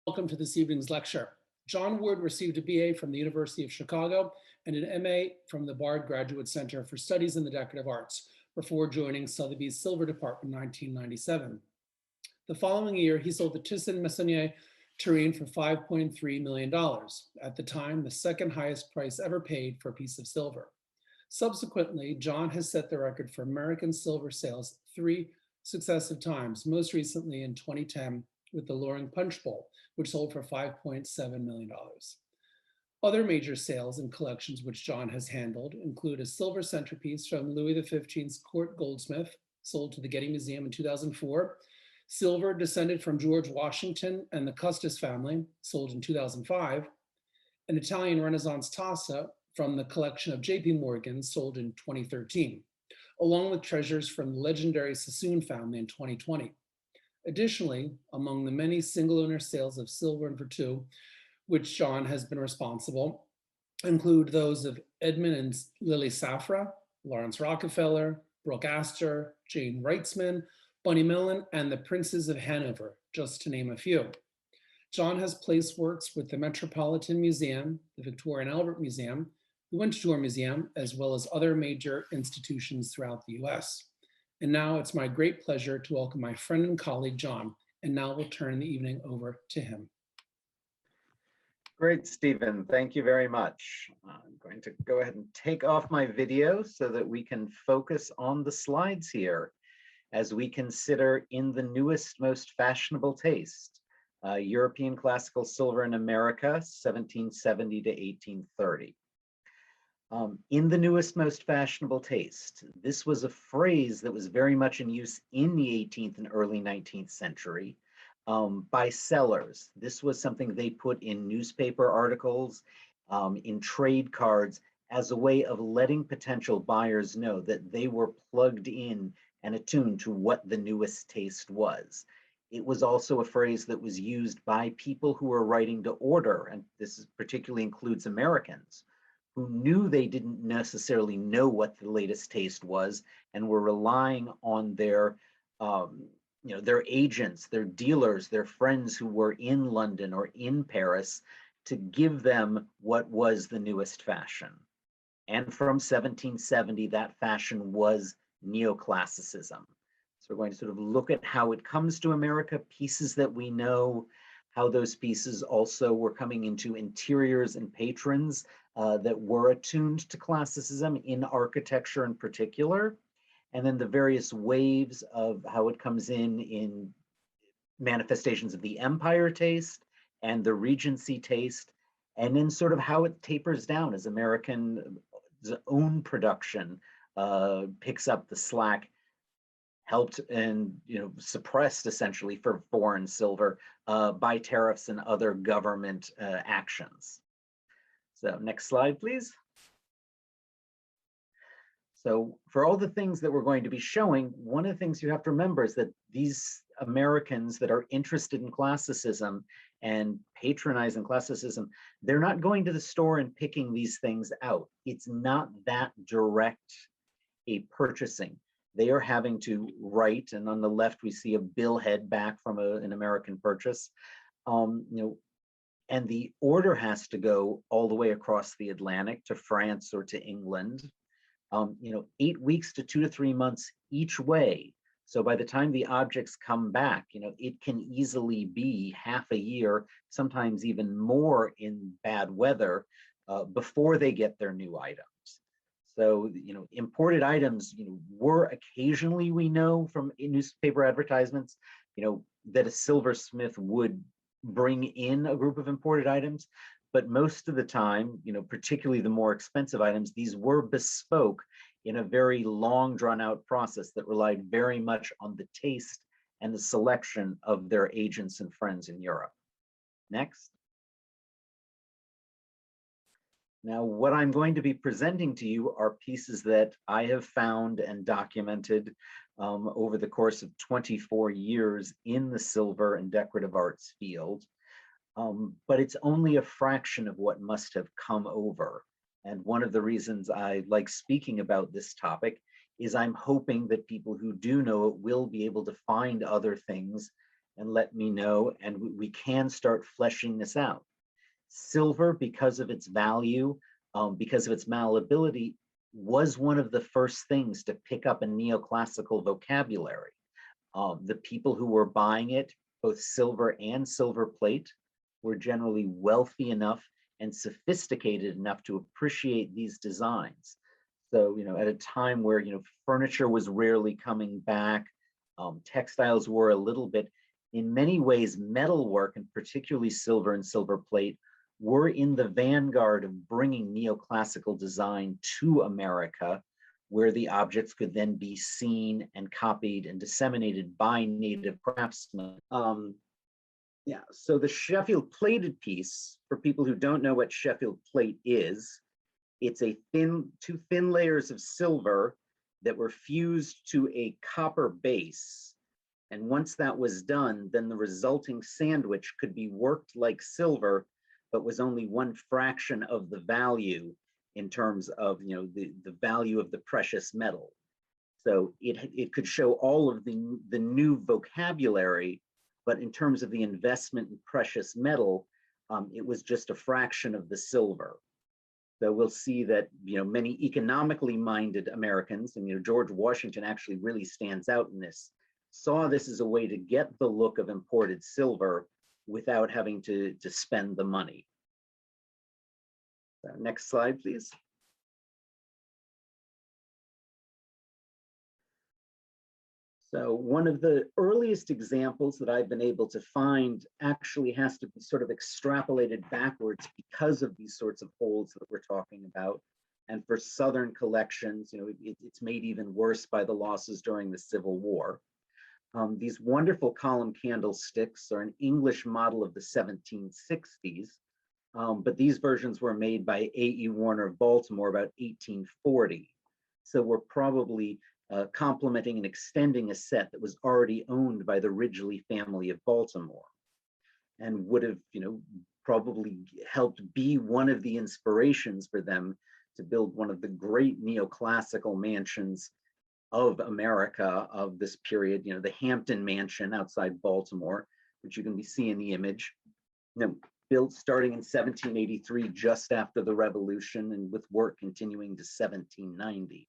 Welcome to this evening's lecture. John Wood received a BA from the University of Chicago and an MA from the Bard Graduate Center for Studies in the Decorative Arts before joining Sotheby's Silver Department in 1997. The following year, he sold the Thyssen-Messonnier Turenne for $5.3 million, at the time the second highest price ever paid for a piece of silver. Subsequently, John has set the record for American silver sales 3 successive times, most recently in 2010 with the Loring Punch Bowl, which sold for $5.7 million. Other major sales and collections which John has handled include a silver centerpiece from Louis XV's court goldsmith, sold to the Getty Museum in 2004, silver descended from George Washington and the Custis family, sold in 2005, an Italian Renaissance tassa from the collection of J.P. Morgan, sold in 2013, along with treasures from the legendary Sassoon family in 2020. Additionally, among the many single-owner sales of silver and virtu, which John has been responsible, include those of Edmund and Lily Safra, Lawrence Rockefeller, Brooke Astor, Jane Wrightsman, Bunny Mellon, and the Princes of Hanover, just to name a few. John has placed works with the Metropolitan Museum, the Victoria and Albert Museum, the Winterthur Museum, as well as other major institutions throughout the US. And now it's my great pleasure to welcome my friend and colleague, John, and now we'll turn the evening over to him. Great, Stephen. Thank you very much. I'm going to go ahead and take off my video so that we can focus on the slides here as we consider in the newest, most fashionable taste, European classical silver in America, 1770 to 1830. In the newest, most fashionable taste, this was a phrase that was very much in use in the 18th and early 19th century by sellers. This was something they put in newspaper articles, in trade cards, as a way of letting potential buyers know that they were plugged in and attuned to what the newest taste was. It was also a phrase that was used by people who were writing to order, and this particularly includes Americans, who knew they didn't necessarily know what the latest taste was and were relying on their their agents, their dealers, their friends who were in London or in Paris to give them what was the newest fashion. And from 1770, that fashion was neoclassicism. So we're going to sort of look at how it comes to America, pieces that we know, how those pieces also were coming into interiors and patrons that were attuned to classicism in architecture in particular, and then the various waves of how it comes in manifestations of the empire taste and the Regency taste, and then sort of how it tapers down as American's own production picks up the slack, helped and suppressed essentially for foreign silver by tariffs and other government actions. So next slide, please. So for all the things that we're going to be showing, one of the things you have to remember is that these Americans that are interested in classicism and patronizing classicism, they're not going to the store and picking these things out. It's not that direct a purchasing. They are having to write, and on the left we see a billhead back from an American purchase, and the order has to go all the way across the Atlantic to France or to England, 8 weeks to 2 to 3 months each way. So by the time the objects come back, it can easily be half a year, sometimes even more in bad weather, before they get their new items. So, imported items, were occasionally, we know from newspaper advertisements, that a silversmith would bring in a group of imported items, but most of the time, particularly the more expensive items, these were bespoke in a very long drawn out process that relied very much on the taste and the selection of their agents and friends in Europe. Next. Now, what I'm going to be presenting to you are pieces that I have found and documented over the course of 24 years in the silver and decorative arts field. But it's only a fraction of what must have come over. And one of the reasons I like speaking about this topic is I'm hoping that people who do know it will be able to find other things and let me know, and we can start fleshing this out. Silver, because of its value, because of its malleability, was one of the first things to pick up a neoclassical vocabulary. The people who were buying it, both silver and silver plate, were generally wealthy enough and sophisticated enough to appreciate these designs. So, at a time where, furniture was rarely coming back, textiles were a little bit, in many ways, metalwork, and particularly silver and silver plate, were in the vanguard of bringing neoclassical design to America, where the objects could then be seen and copied and disseminated by native craftsmen. So the Sheffield plated piece, for people who don't know what Sheffield plate is, it's two thin layers of silver that were fused to a copper base. And once that was done, then the resulting sandwich could be worked like silver, but was only one fraction of the value in terms of the value of the precious metal. So it could show all of the new vocabulary, but in terms of the investment in precious metal, it was just a fraction of the silver. So we'll see that many economically minded Americans, and George Washington actually really stands out in this, saw this as a way to get the look of imported silver without having to spend the money. Next slide, please. So one of the earliest examples that I've been able to find actually has to be sort of extrapolated backwards because of these sorts of holes that we're talking about. And for Southern collections, it's made even worse by the losses during the Civil War. These wonderful column candlesticks are an English model of the 1760s, but these versions were made by A.E. Warner of Baltimore about 1840. So we're probably complementing and extending a set that was already owned by the Ridgely family of Baltimore, and would have, probably helped be one of the inspirations for them to build one of the great neoclassical mansions of America of this period, the Hampton Mansion outside Baltimore, which you can see in the image, built starting in 1783, just after the Revolution, and with work continuing to 1790.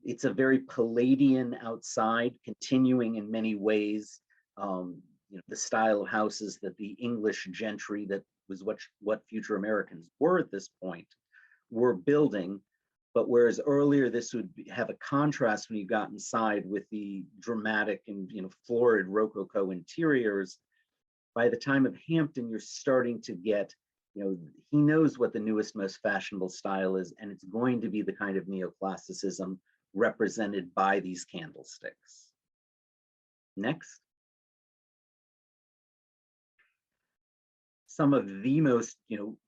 It's a very Palladian outside, continuing in many ways, the style of houses that the English gentry, that was what future Americans were at this point, were building. But whereas earlier this would have a contrast when you got inside with the dramatic and florid Rococo interiors, by the time of Hampton, you're starting to get, he knows what the newest, most fashionable style is, and it's going to be the kind of neoclassicism represented by these candlesticks. Next. Some of the most,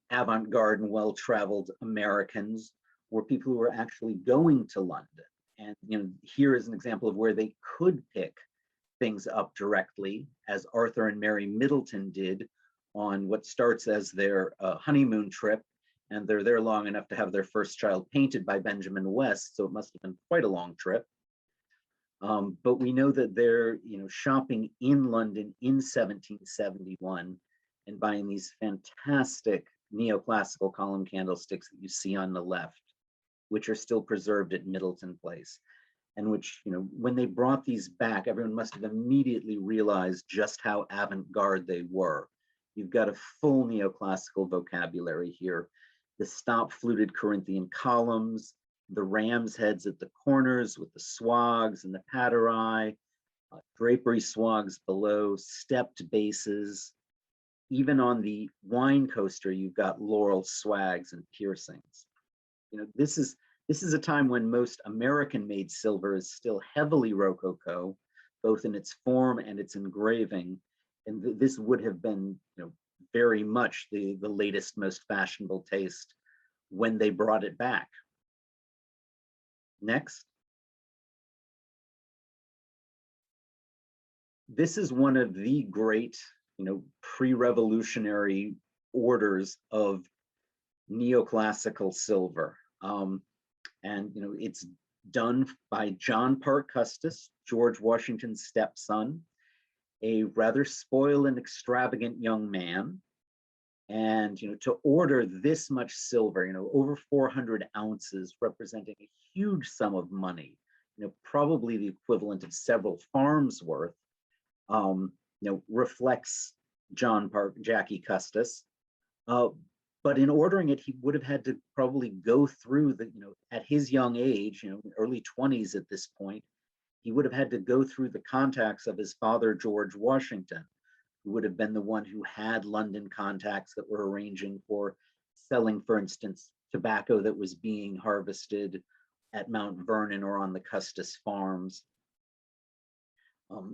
avant-garde and well-traveled Americans were people who were actually going to London. And here is an example of where they could pick things up directly, as Arthur and Mary Middleton did on what starts as their honeymoon trip, and they're there long enough to have their first child painted by Benjamin West, so it must have been quite a long trip. But we know that they're shopping in London in 1771 and buying these fantastic neoclassical column candlesticks that you see on the left, which are still preserved at Middleton Place. And which, when they brought these back, everyone must have immediately realized just how avant-garde they were. You've got a full neoclassical vocabulary here. The stop-fluted Corinthian columns, the ram's heads at the corners with the swags and the paterai, drapery swags below, stepped bases. Even on the wine coaster, you've got laurel swags and piercings. This is a time when most American-made silver is still heavily Rococo, both in its form and its engraving. And this would have been, very much the latest, most fashionable taste when they brought it back. Next. This is one of the great, pre-revolutionary orders of neoclassical silver. And it's done by John Parke Custis, George Washington's stepson. a rather spoiled and extravagant young man. And to order this much silver, over 400 ounces, representing a huge sum of money, probably the equivalent of several farms worth, reflects Jackie Custis. But in ordering it, he would have had to probably go through at his young age, early 20s at this point, he would have had to go through the contacts of his father, George Washington, who would have been the one who had London contacts that were arranging for selling, for instance, tobacco that was being harvested at Mount Vernon or on the Custis farms.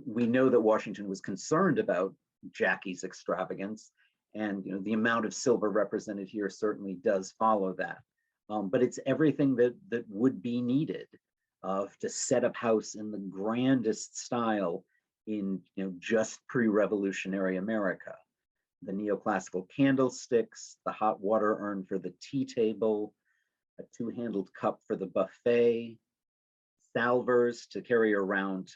We know that Washington was concerned about Jackie's extravagance, and the amount of silver represented here certainly does follow that. But it's everything that would be needed to set up house in the grandest style in just pre-revolutionary America. The neoclassical candlesticks, the hot water urn for the tea table, a two-handled cup for the buffet, salvers to carry around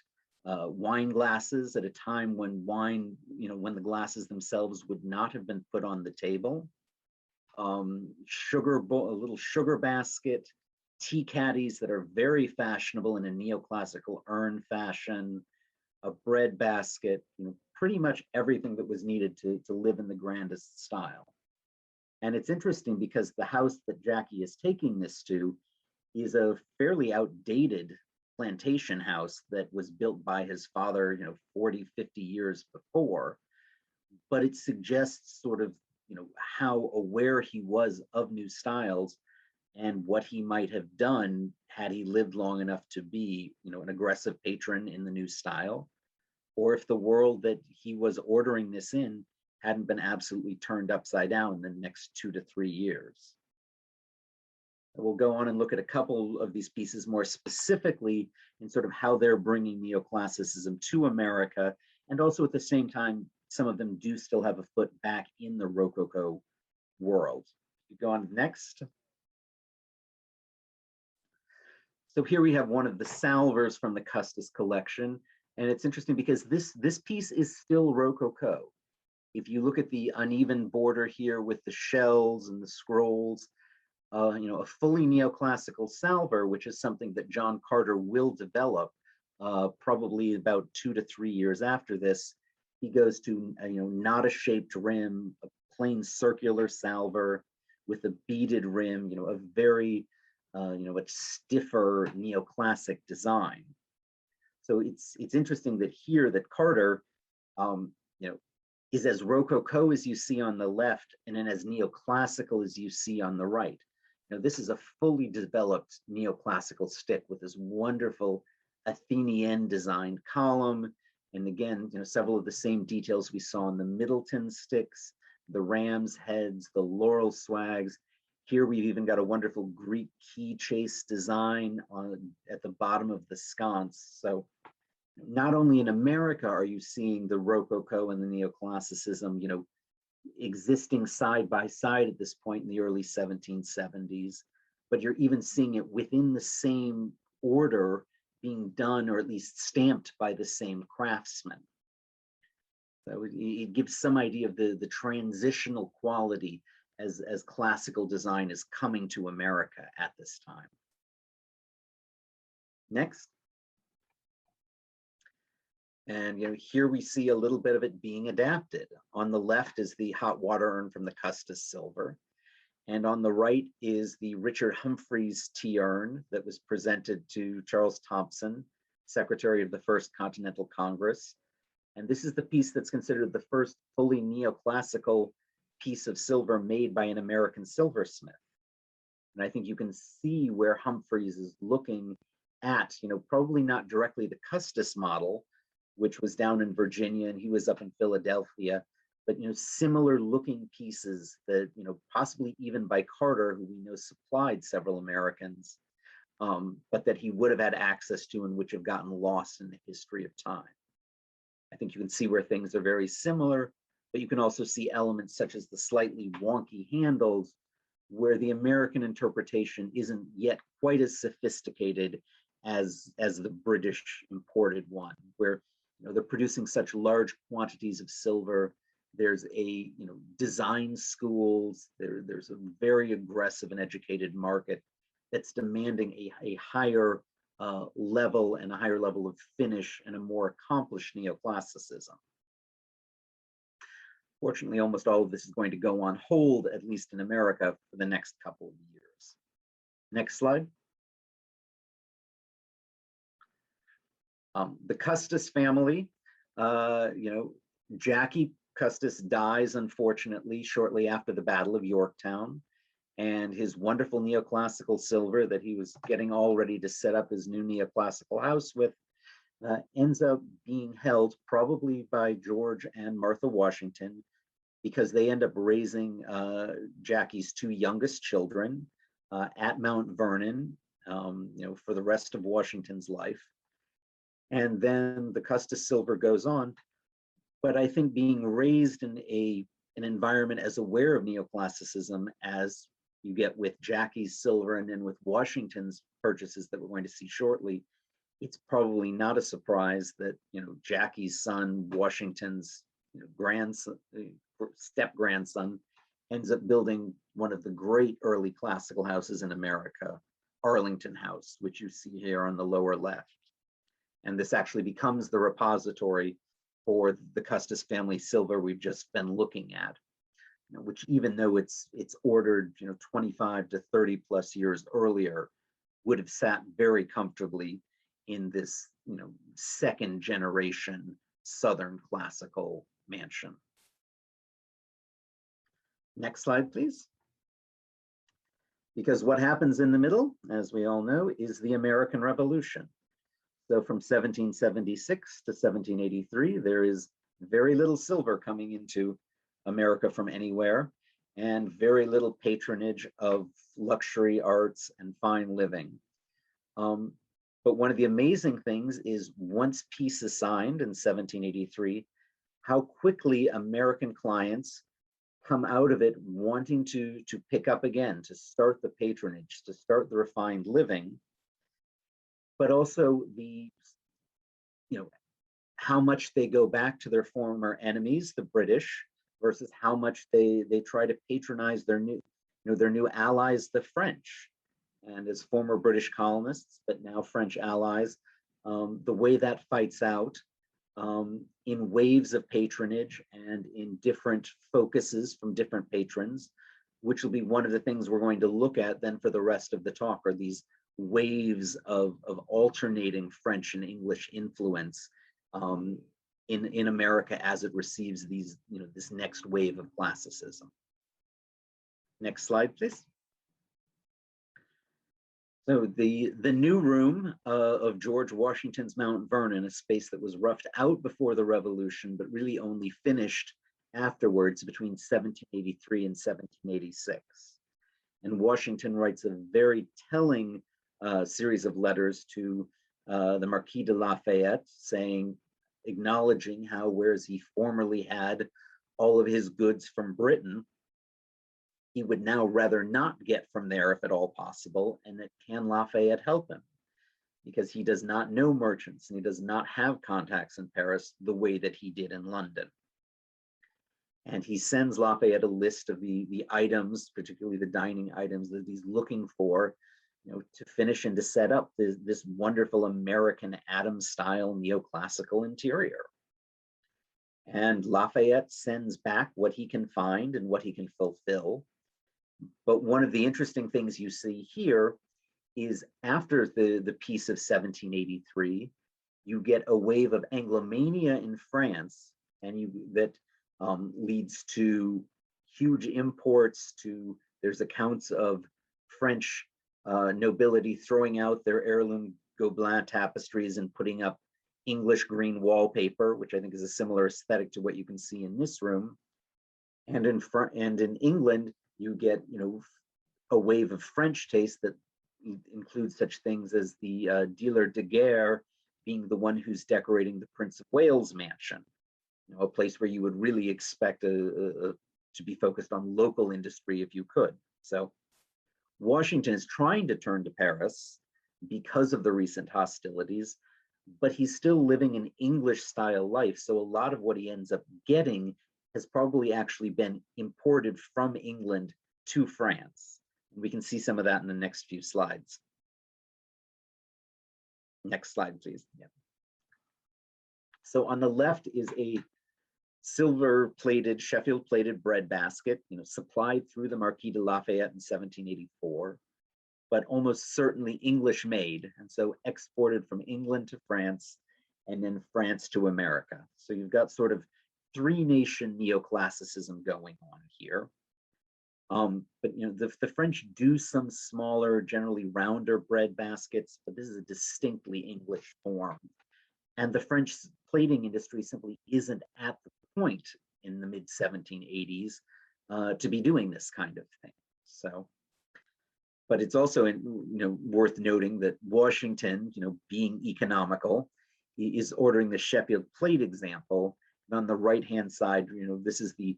wine glasses at a time when wine, when the glasses themselves would not have been put on the table. Sugar bowl, a little sugar basket, tea caddies that are very fashionable in a neoclassical urn fashion, a bread basket, pretty much everything that was needed to live in the grandest style. And it's interesting because the house that Jackie is taking this to is a fairly outdated plantation house that was built by his father, 40, 50 years before. But it suggests sort of, how aware he was of new styles and what he might have done had he lived long enough to be, an aggressive patron in the new style, or if the world that he was ordering this in hadn't been absolutely turned upside down in the next 2 to 3 years. We'll go on and look at a couple of these pieces more specifically in sort of how they're bringing neoclassicism to America, and also at the same time, some of them do still have a foot back in the Rococo world. You go on next. So here we have one of the salvers from the Custis collection, and it's interesting because this piece is still Rococo. If you look at the uneven border here with the shells and the scrolls, a fully neoclassical salver, which is something that John Carter will develop probably about 2 to 3 years after this. He goes to not a shaped rim, a plain circular salver with a beaded rim, a very a stiffer neoclassic design. So it's interesting that here that Carter, is as Rococo as you see on the left, and then as neoclassical as you see on the right. This is a fully developed neoclassical stick with this wonderful Athenian designed column. And again, several of the same details we saw in the Middleton sticks, the ram's heads, the laurel swags. Here we've even got a wonderful Greek key chase design at the bottom of the sconce. So not only in America are you seeing the Rococo and the neoclassicism, existing side by side at this point in the early 1770s, but you're even seeing it within the same order being done, or at least stamped by the same craftsman. So it gives some idea of the transitional quality as classical design is coming to America at this time. Next. And here we see a little bit of it being adapted. On the left is the hot water urn from the Custis silver. And on the right is the Richard Humphreys tea urn that was presented to Charles Thompson, Secretary of the First Continental Congress. And this is the piece that's considered the first fully neoclassical piece of silver made by an American silversmith. And I think you can see where Humphreys is looking at, probably not directly the Custis model, which was down in Virginia and he was up in Philadelphia, but similar looking pieces that possibly even by Carter, who we know supplied several Americans, but that he would have had access to and which have gotten lost in the history of time. I think you can see where things are very similar, but you can also see elements such as the slightly wonky handles, where the American interpretation isn't yet quite as sophisticated as the British imported one, where they're producing such large quantities of silver. There's design schools. There's a very aggressive and educated market that's demanding a higher level and a higher level of finish and a more accomplished neoclassicism. Fortunately, almost all of this is going to go on hold, at least in America, for the next couple of years. Next slide. The Custis family, Jackie Custis dies, unfortunately, shortly after the Battle of Yorktown, and his wonderful neoclassical silver that he was getting all ready to set up his new neoclassical house with ends up being held probably by George and Martha Washington, because they end up raising Jackie's two youngest children at Mount Vernon, for the rest of Washington's life. And then the Custis silver goes on. But I think being raised in an environment as aware of neoclassicism as you get with Jackie's silver and then with Washington's purchases that we're going to see shortly, it's probably not a surprise that Jackie's son, Washington's grandson, step-grandson, ends up building one of the great early classical houses in America, Arlington House, which you see here on the lower left. And this actually becomes the repository for the Custis family silver we've just been looking at, which, even though it's ordered 25 to 30 plus years earlier, would have sat very comfortably in this second generation Southern classical mansion. Next slide, please. Because what happens in the middle, as we all know, is the American Revolution. So from 1776 to 1783, there is very little silver coming into America from anywhere, and very little patronage of luxury arts and fine living. But one of the amazing things is, once peace is signed in 1783, how quickly American clients come out of it wanting to pick up again, to start the patronage, to start the refined living, but also how much they go back to their former enemies, the British, versus how much they try to patronize their new allies, the French. And as former British colonists, but now French allies, the way that fights out in waves of patronage and in different focuses from different patrons, which will be one of the things we're going to look at then for the rest of the talk, are these waves of alternating French and English influence in America as it receives these, this next wave of classicism. Next slide, please. So the new room of George Washington's Mount Vernon, a space that was roughed out before the Revolution, but really only finished afterwards between 1783 and 1786. And Washington writes a very telling series of letters to the Marquis de Lafayette, acknowledging how, whereas he formerly had all of his goods from Britain, he would now rather not get from there if at all possible, and that can Lafayette help him? Because he does not know merchants and he does not have contacts in Paris the way that he did in London. And he sends Lafayette a list of the items, particularly the dining items, that he's looking for, to finish and to set up this wonderful American Adams-style neoclassical interior. And Lafayette sends back what he can find and what he can fulfill. But one of the interesting things you see here is, after the peace of 1783, you get a wave of Anglomania in France, and that leads to huge imports. There's accounts of French nobility throwing out their heirloom Gobelin tapestries and putting up English green wallpaper, which I think is a similar aesthetic to what you can see in this room. And in England, you get a wave of French taste that includes such things as the dealer de guerre being the one who's decorating the Prince of Wales mansion, a place where you would really expect to be focused on local industry if you could. So Washington is trying to turn to Paris because of the recent hostilities, but he's still living an English style life. So a lot of what he ends up getting has probably actually been imported from England to France. We can see some of that in the next few slides. Next slide, please. Yeah. So on the left is a silver-plated, Sheffield-plated bread basket, supplied through the Marquis de Lafayette in 1784, but almost certainly English-made, and so exported from England to France, and then France to America. So you've got sort of three-nation neoclassicism going on here. But the French do some smaller, generally rounder bread baskets, but this is a distinctly English form. And the French plating industry simply isn't at the point in the mid 1780s to be doing this kind of thing. So, but it's also worth noting that Washington, being economical, is ordering the Sheffield plate example. And on the right-hand side, this is the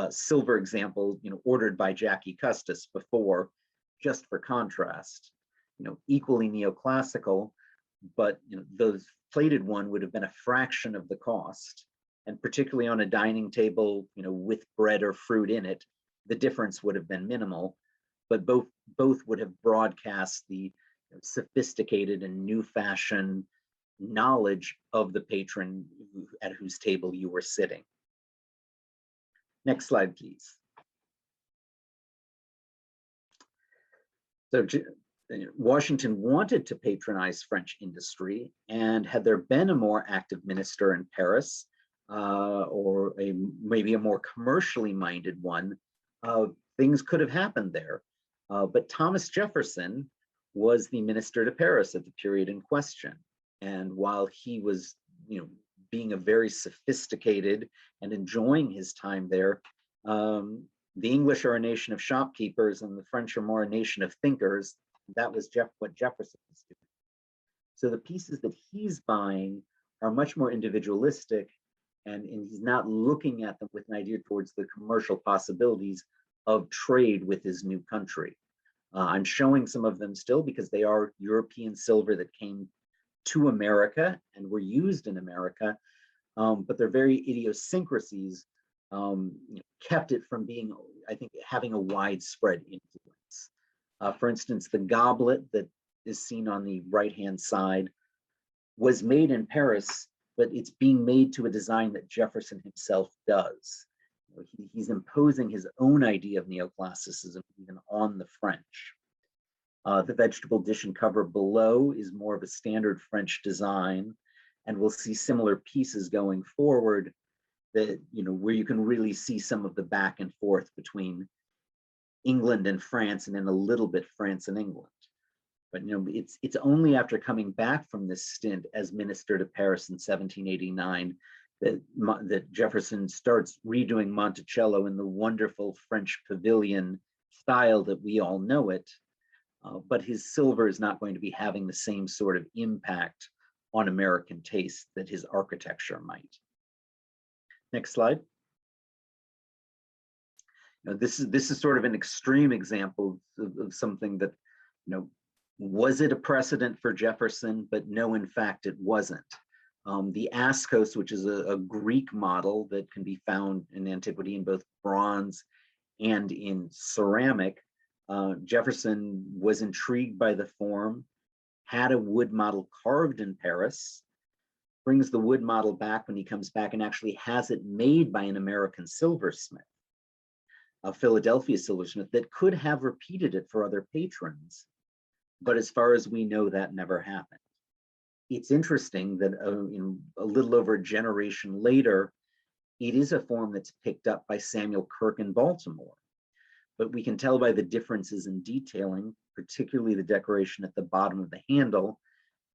silver example, ordered by Jackie Custis before, just for contrast. Equally neoclassical, but the plated one would have been a fraction of the cost, and particularly on a dining table, with bread or fruit in it, the difference would have been minimal. But both would have broadcast the sophisticated and new fashion knowledge of the patron at whose table you were sitting. Next slide, please. So Washington wanted to patronize French industry, and had there been a more active minister in Paris, or maybe a more commercially minded one, things could have happened there. But Thomas Jefferson was the minister to Paris at the period in question. And while he was, being a very sophisticated and enjoying his time there, the English are a nation of shopkeepers and the French are more a nation of thinkers. That was what Jefferson was doing. So the pieces that he's buying are much more individualistic, and he's not looking at them with an idea towards the commercial possibilities of trade with his new country. I'm showing some of them still because they are European silver that came to America and were used in America, but they're very idiosyncrasies, kept it from being, I think, having a widespread influence. For instance, the goblet that is seen on the right-hand side was made in Paris, but it's being made to a design that Jefferson himself does. He's imposing his own idea of neoclassicism even on the French. The vegetable dish and cover below is more of a standard French design, and we'll see similar pieces going forward that, where you can really see some of the back and forth between England and France, and then a little bit France and England. But it's only after coming back from this stint as minister to Paris in 1789 that Jefferson starts redoing Monticello in the wonderful French pavilion style that we all know it. But his silver is not going to be having the same sort of impact on American taste that his architecture might. Next slide. This is sort of an extreme example of something that, was it a precedent for Jefferson? But no, in fact, it wasn't. The Askos, which is a Greek model that can be found in antiquity in both bronze and in ceramic, Jefferson was intrigued by the form, had a wood model carved in Paris, brings the wood model back when he comes back and actually has it made by an American silversmith, a Philadelphia silversmith that could have repeated it for other patrons. But as far as we know, that never happened. It's interesting that a little over a generation later, it is a form that's picked up by Samuel Kirk in Baltimore. But we can tell by the differences in detailing, particularly the decoration at the bottom of the handle,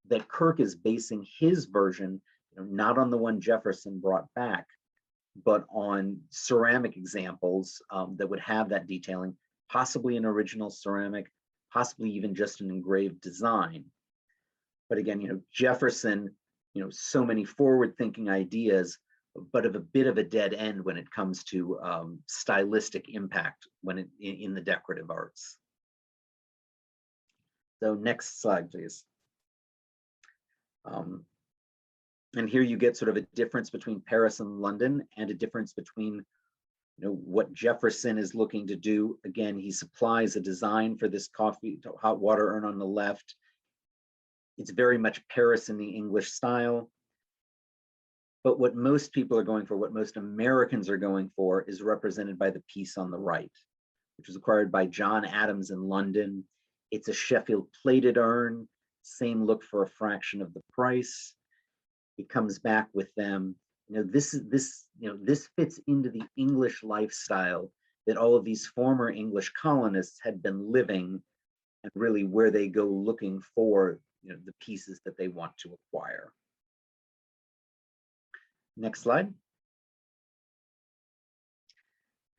that Kirk is basing his version, not on the one Jefferson brought back, but on ceramic examples that would have that detailing, possibly an original ceramic, possibly even just an engraved design. But again, Jefferson, so many forward-thinking ideas, but of a bit of a dead end when it comes to stylistic impact in the decorative arts. So next slide, please. And here you get sort of a difference between Paris and London, and a difference between what Jefferson is looking to do. Again, he supplies a design for this coffee hot water urn on the left. It's very much Paris in the English style. But what most people are going for, what most Americans are going for, is represented by the piece on the right, which was acquired by John Adams in London. It's a Sheffield plated urn, same look for a fraction of the price. It comes back with them. This fits into the English lifestyle that all of these former English colonists had been living, and really where they go looking for the pieces that they want to acquire. Next slide.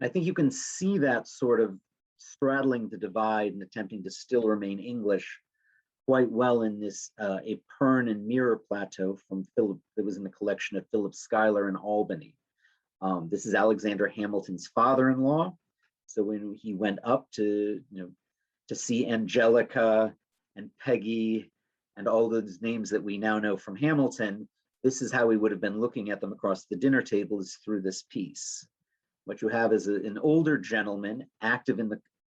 I think you can see that sort of straddling the divide and attempting to still remain English quite well in this a Pern and Mirror plateau from Philip that was in the collection of Philip Schuyler in Albany. This is Alexander Hamilton's father-in-law. So when he went up to see Angelica and Peggy and all those names that we now know from Hamilton, this is how we would have been looking at them across the dinner table, is through this piece. What you have is an older gentleman active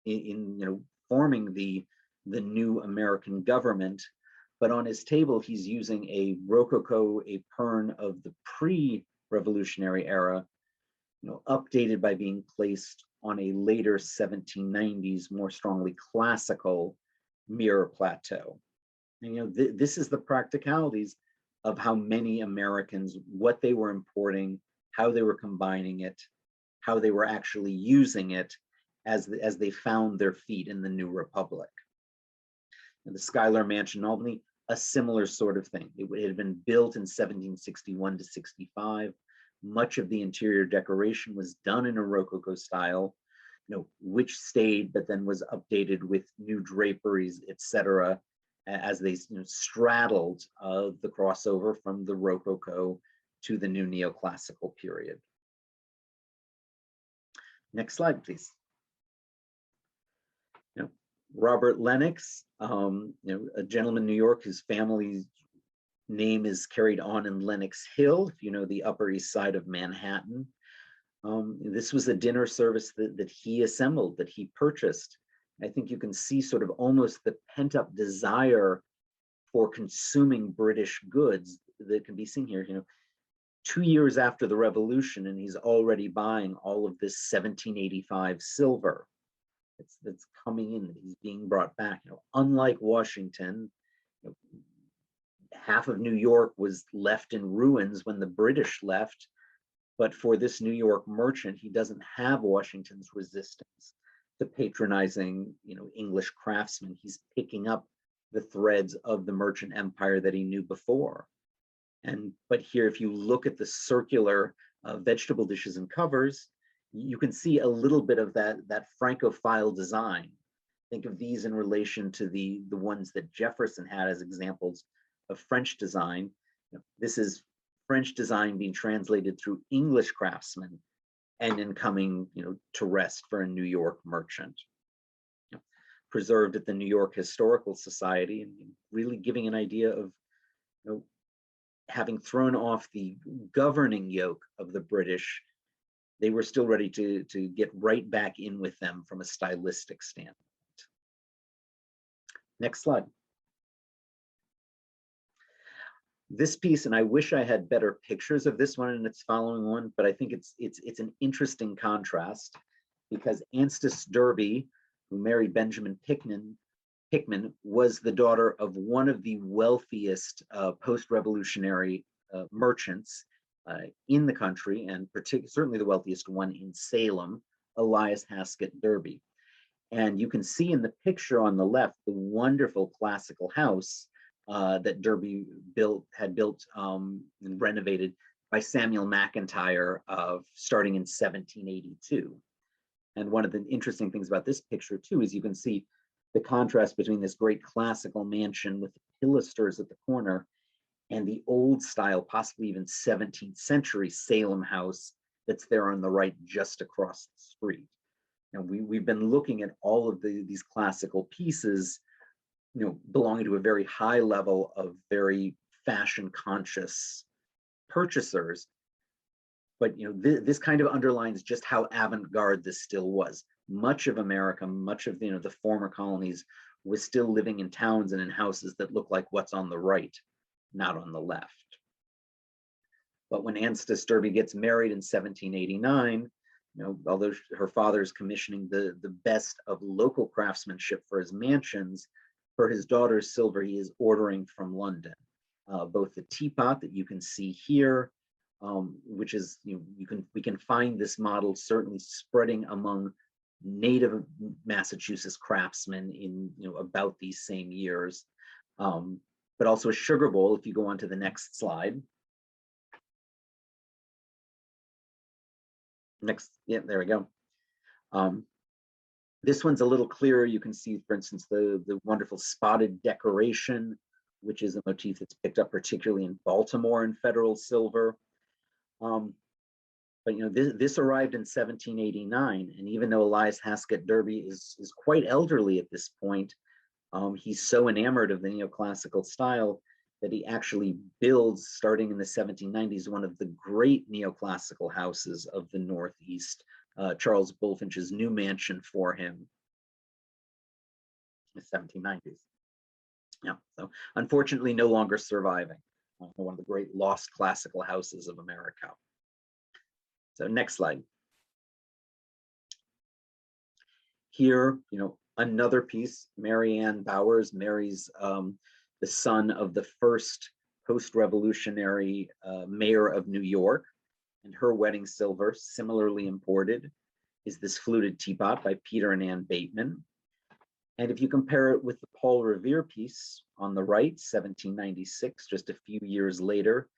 in forming the new American government, but on his table he's using a Rococo, a Pern of the pre-revolutionary era, updated by being placed on a later 1790s, more strongly classical mirror plateau. And this is the practicalities of how many Americans, what they were importing, how they were combining it, how they were actually using it as they found their feet in the new republic. And the Schuyler Mansion in Albany, a similar sort of thing. It had been built in 1761 to 65. Much of the interior decoration was done in a Rococo style, which stayed, but then was updated with new draperies, etc., as they straddled the crossover from the Rococo to the new neoclassical period. Next slide, please. Robert Lennox, a gentleman in New York whose family's name is carried on in Lenox Hill, if you know the Upper East Side of Manhattan. This was a dinner service that he assembled, that he purchased. I think you can see sort of almost the pent-up desire for consuming British goods that can be seen here. 2 years after the revolution, and he's already buying all of this 1785 silver that's coming in, that he's being brought back. Unlike Washington, half of New York was left in ruins when the British left. But for this New York merchant, he doesn't have Washington's resistance to patronizing, English craftsmen. He's picking up the threads of the merchant empire that he knew before. But here, if you look at the circular vegetable dishes and covers, you can see a little bit of that Francophile design. Think of these in relation to the ones that Jefferson had as examples of French design. This is French design being translated through English craftsmen and then coming, to rest for a New York merchant. Preserved at the New York Historical Society, and really giving an idea of, having thrown off the governing yoke of the British, they were still ready to get right back in with them from a stylistic standpoint. Next slide. This piece, and I wish I had better pictures of this one and its following one, but I think it's an interesting contrast, because Anstice Derby, who married Benjamin Hickman, was the daughter of one of the wealthiest post-revolutionary merchants in the country, and certainly the wealthiest one in Salem, Elias Haskett Derby. And you can see in the picture on the left the wonderful classical house that Derby had built and renovated by Samuel McIntyre starting in 1782. And one of the interesting things about this picture too is you can see the contrast between this great classical mansion with the pilasters at the corner and the old style, possibly even 17th century Salem house that's there on the right just across the street. And we've been looking at all of these classical pieces, belonging to a very high level of very fashion conscious purchasers. But this kind of underlines just how avant-garde this still was. Much of America, much of the former colonies, was still living in towns and in houses that look like what's on the right, not on the left. But when Anstice Derby gets married in 1789, although her father is commissioning the best of local craftsmanship for his mansions, for his daughter's silver, he is ordering from London. Both the teapot that you can see here, which is, we can find this model certainly spreading among native Massachusetts craftsmen in about these same years, but also a sugar bowl. If you go on to the next slide. Yeah, there we go. This one's a little clearer. You can see, for instance, the wonderful spotted decoration, which is a motif that's picked up particularly in Baltimore in Federal silver. But this arrived in 1789, and even though Elias Haskett Derby is quite elderly at this point, he's so enamored of the neoclassical style that he actually builds, starting in the 1790s, one of the great neoclassical houses of the Northeast, Charles Bulfinch's new mansion for him in the 1790s. Yeah, so unfortunately no longer surviving, one of the great lost classical houses of America. So next slide. Here, another piece, Mary Ann Bowers marries the son of the first post-revolutionary mayor of New York, and her wedding silver, similarly imported, is this fluted teapot by Peter and Ann Bateman. And if you compare it with the Paul Revere piece on the right, 1796, just a few years later,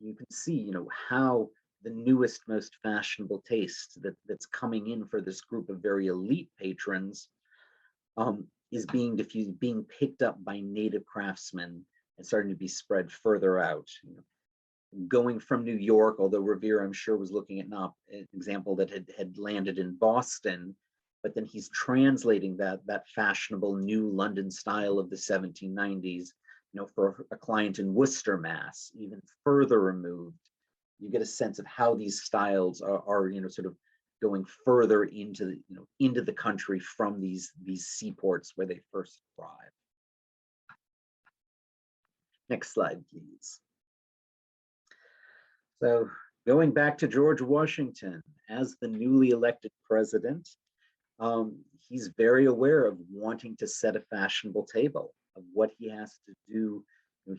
you can see, how the newest, most fashionable taste that's coming in for this group of very elite patrons is being diffused, being picked up by native craftsmen and starting to be spread further out. Going from New York, although Revere, I'm sure, was looking at an example that had landed in Boston, but then he's translating that fashionable new London style of the 1790s, for a client in Worcester, Mass, even further removed. You get a sense of how these styles are sort of going further into the country from these seaports where they first arrived. Next slide, please. So going back to George Washington as the newly elected president, he's very aware of wanting to set a fashionable table, of what he has to do.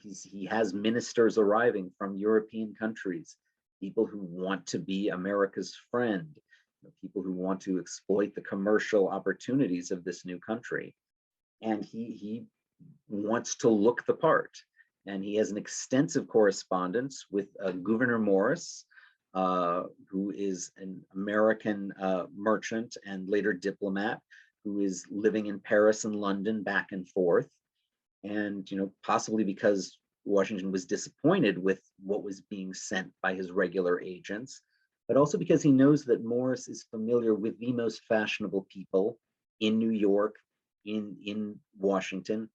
He has ministers arriving from European countries, people who want to be America's friend, people who want to exploit the commercial opportunities of this new country. And he wants to look the part. And he has an extensive correspondence with Gouverneur Morris, who is an American merchant and later diplomat, who is living in Paris and London back and forth. And possibly because Washington was disappointed with what was being sent by his regular agents, but also because he knows that Morris is familiar with the most fashionable people in New York, in Washington,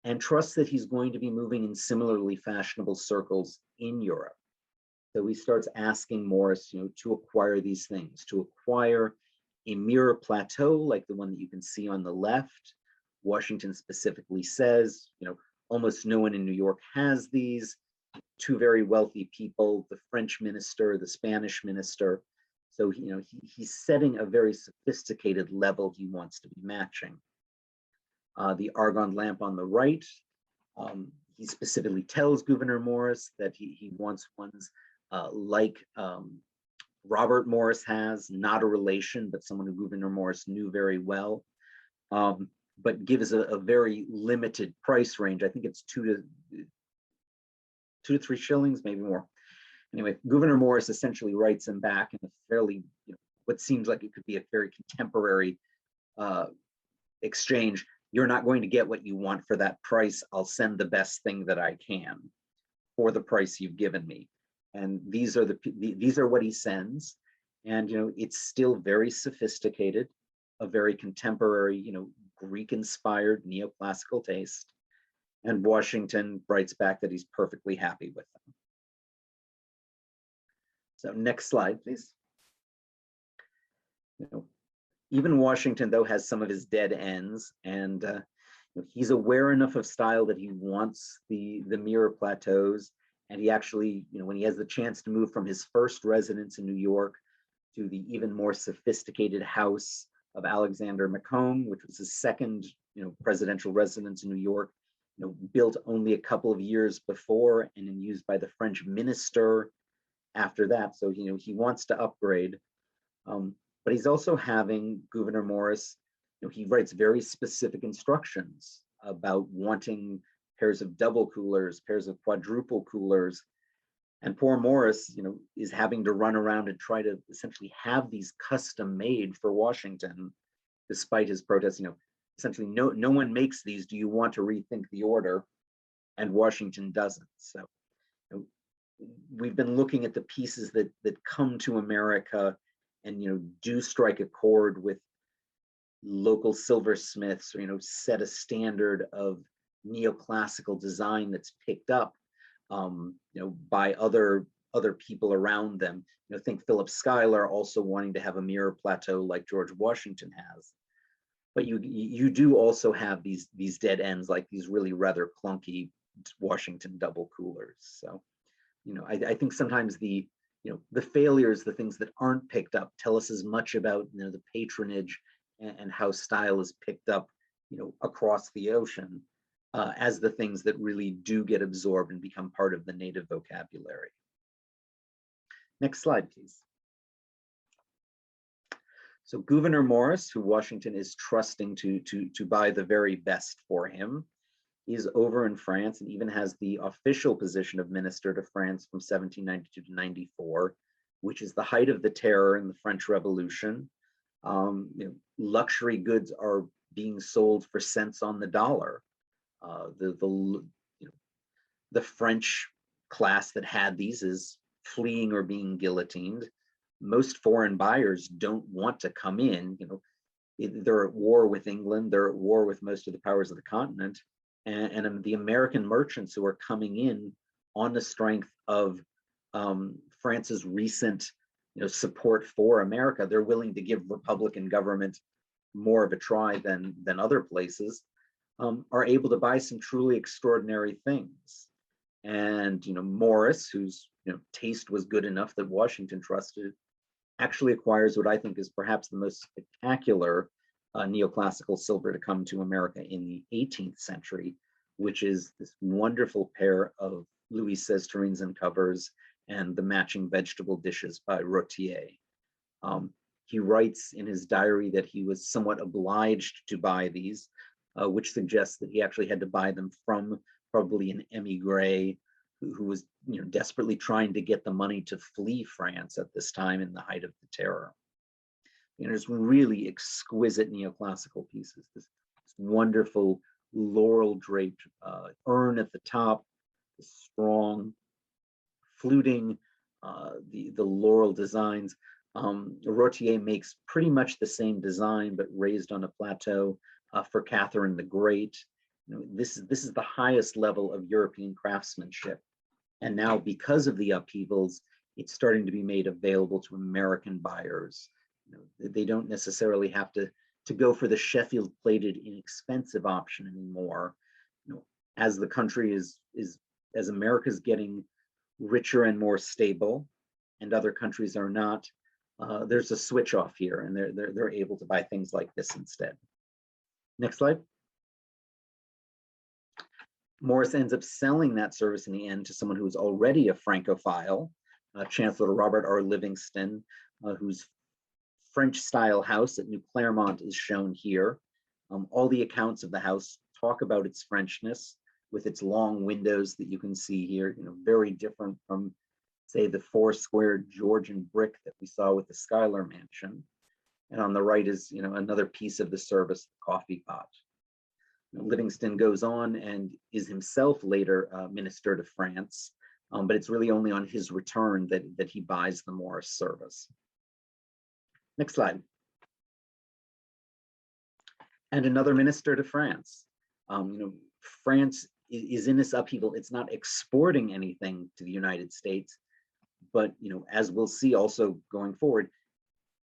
and trusts that he's going to be moving in similarly fashionable circles in Europe. So he starts asking Morris, to acquire these things, to acquire a mirror plateau like the one that you can see on the left. Washington specifically says, almost no one in New York has these. Two very wealthy people, the French minister, the Spanish minister. So, he's setting a very sophisticated level he wants to be matching. The argand lamp on the right, he specifically tells Gouverneur Morris that he wants ones like Robert Morris has, not a relation, but someone who Gouverneur Morris knew very well, but gives a very limited price range. I think it's 2 to 3 shillings, maybe more. Anyway, Gouverneur Morris essentially writes him back in a fairly, what seems like it could be a very contemporary exchange. You're not going to get what you want for that price. I'll send the best thing that I can for the price you've given me. And these are what he sends. And it's still very sophisticated, a very contemporary, Greek-inspired neoclassical taste. And Washington writes back that he's perfectly happy with them. So next slide, please. You know, even Washington, though, has some of his dead ends, and he's aware enough of style that he wants the mirror plateaus. And he actually, when he has the chance to move from his first residence in New York to the even more sophisticated house of Alexander Macomb, which was his second, presidential residence in New York, built only a couple of years before and then used by the French minister after that. So, he wants to upgrade. But he's also having Gouverneur Morris, he writes very specific instructions about wanting pairs of double coolers, pairs of quadruple coolers. And poor Morris, is having to run around and try to essentially have these custom made for Washington, despite his protests. Essentially, no one makes these. Do you want to rethink the order? And Washington doesn't. So we've been looking at the pieces that come to America and do strike a chord with local silversmiths, or set a standard of neoclassical design that's picked up by other people around them. Think Philip Schuyler also wanting to have a mirror plateau like George Washington has. But you do also have these dead ends, like these really rather clunky Washington double coolers. So, I think sometimes the failures, the things that aren't picked up, tell us as much about the patronage and how style is picked up across the ocean as the things that really do get absorbed and become part of the native vocabulary. Next slide, please. So Gouverneur Morris, who Washington is trusting to buy the very best for him, is over in France and even has the official position of Minister to France from 1792 to 94, which is the height of the terror in the French Revolution. Luxury goods are being sold for cents on the dollar. The French class that had these is fleeing or being guillotined. Most foreign buyers don't want to come in. They're at war with England. They're at war with most of the powers of the continent. And the American merchants who are coming in on the strength of France's recent support for America, they're willing to give Republican government more of a try than other places, are able to buy some truly extraordinary things. And Morris, whose taste was good enough that Washington trusted, actually acquires what I think is perhaps the most spectacular neoclassical silver to come to America in the 18th century, which is this wonderful pair of Louis XVI tureens and covers and the matching vegetable dishes by Rotier. He writes in his diary that he was somewhat obliged to buy these, which suggests that he actually had to buy them from probably an emigre who was desperately trying to get the money to flee France at this time in the height of the terror. There's really exquisite neoclassical pieces. This wonderful laurel draped urn at the top, the strong fluting, the laurel designs. Rotier makes pretty much the same design, but raised on a plateau for Catherine the Great. This is the highest level of European craftsmanship. And now, because of the upheavals, it's starting to be made available to American buyers. They don't necessarily have to go for the Sheffield plated inexpensive option anymore. As the country as America's getting richer and more stable, and other countries are not, there's a switch off here, and they're able to buy things like this instead. Next slide. Morris ends up selling that service in the end to someone who's already a Francophile, Chancellor Robert R. Livingston, whose French-style house at New Claremont is shown here. All the accounts of the house talk about its Frenchness, with its long windows that you can see here, very different from, say, the four-square Georgian brick that we saw with the Schuyler Mansion. And on the right is, another piece of the service, the coffee pot. Livingston goes on and is himself later minister to France, but it's really only on his return that he buys the Morris service. Next slide. And another minister to France. France is in this upheaval. It's not exporting anything to the United States, But as we'll see also going forward,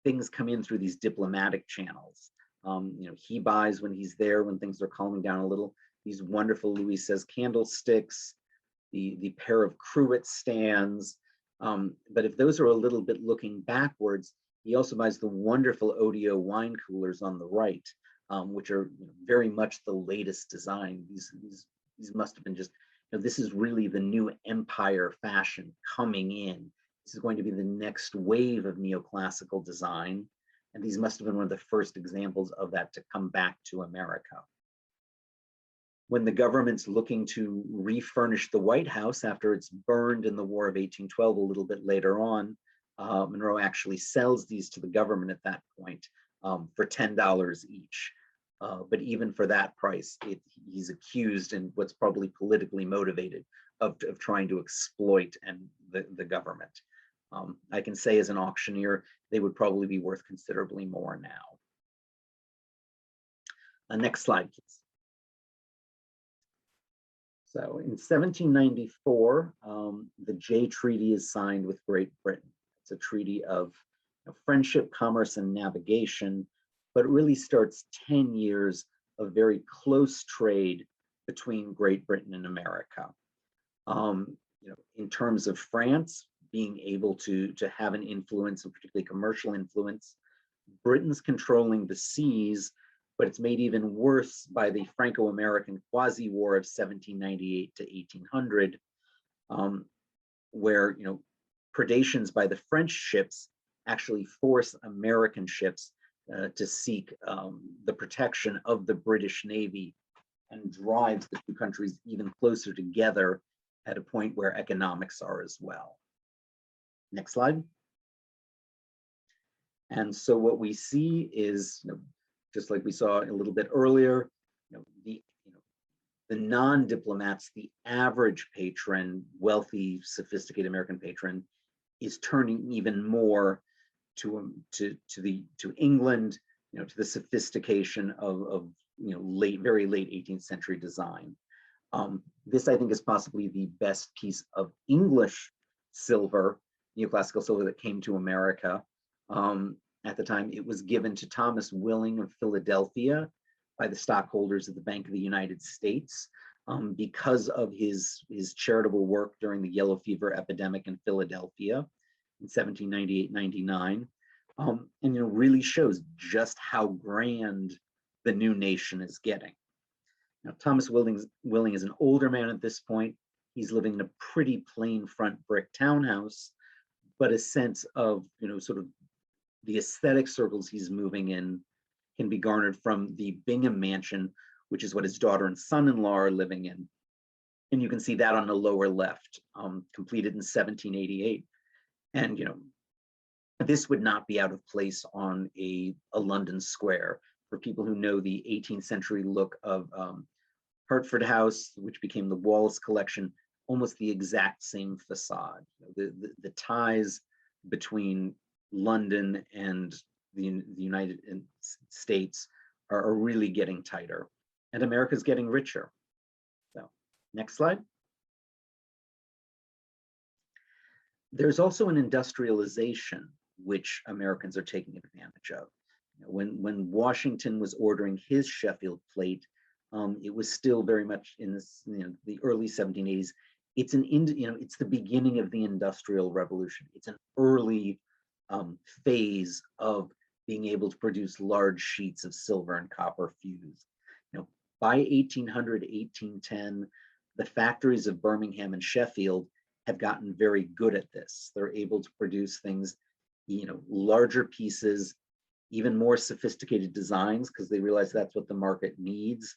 things come in through these diplomatic channels. He buys when he's there, when things are calming down a little, these wonderful Louis Says candlesticks, the pair of cruet stands. But if those are a little bit looking backwards, he also buys the wonderful Odio wine coolers on the right, which are very much the latest design. These must have been just, this is really the new empire fashion coming in. This is going to be the next wave of neoclassical design. And these must have been one of the first examples of that to come back to America. When the government's looking to refurnish the White House after it's burned in the War of 1812 a little bit later on, Monroe actually sells these to the government at that point for $10 each. But even for that price, he's accused, and what's probably politically motivated, of trying to exploit the government. I can say as an auctioneer, they would probably be worth considerably more now. Next slide, please. So in 1794, the Jay Treaty is signed with Great Britain. It's a treaty of friendship, commerce, and navigation, but it really starts 10 years of very close trade between Great Britain and America. In terms of France being able to have an influence, and particularly commercial influence, Britain's controlling the seas, but it's made even worse by the Franco-American quasi-war of 1798 to 1800, where predations by the French ships actually force American ships to seek the protection of the British Navy, and drives the two countries even closer together at a point where economics are as well. Next slide. And so what we see is, just like we saw a little bit earlier, the non-diplomats, the average patron, wealthy, sophisticated American patron, is turning even more to England, to the sophistication of very late 18th century design. This, I think, is possibly the best piece of English silver, neoclassical silver, that came to America. At the time, it was given to Thomas Willing of Philadelphia by the stockholders of the Bank of the United States because of his charitable work during the yellow fever epidemic in Philadelphia in 1798-99, and really shows just how grand the new nation is getting. Now, Thomas Willing is an older man at this point. He's living in a pretty plain front brick townhouse, but a sense of, sort of the aesthetic circles he's moving in can be garnered from the Bingham Mansion, which is what his daughter and son-in-law are living in. And you can see that on the lower left, completed in 1788. And, this would not be out of place on a London square. For people who know the 18th century look of Hertford House, which became the Wallace Collection, almost the exact same facade. The ties between London and the United States are really getting tighter, and America's getting richer. So, next slide. There's also an industrialization which Americans are taking advantage of. When Washington was ordering his Sheffield plate, it was still very much in this, the early 1780s. It's it's the beginning of the Industrial Revolution. It's an early phase of being able to produce large sheets of silver and copper fused. By 1800, 1810, the factories of Birmingham and Sheffield have gotten very good at this. They're able to produce things, larger pieces, even more sophisticated designs, because they realize that's what the market needs,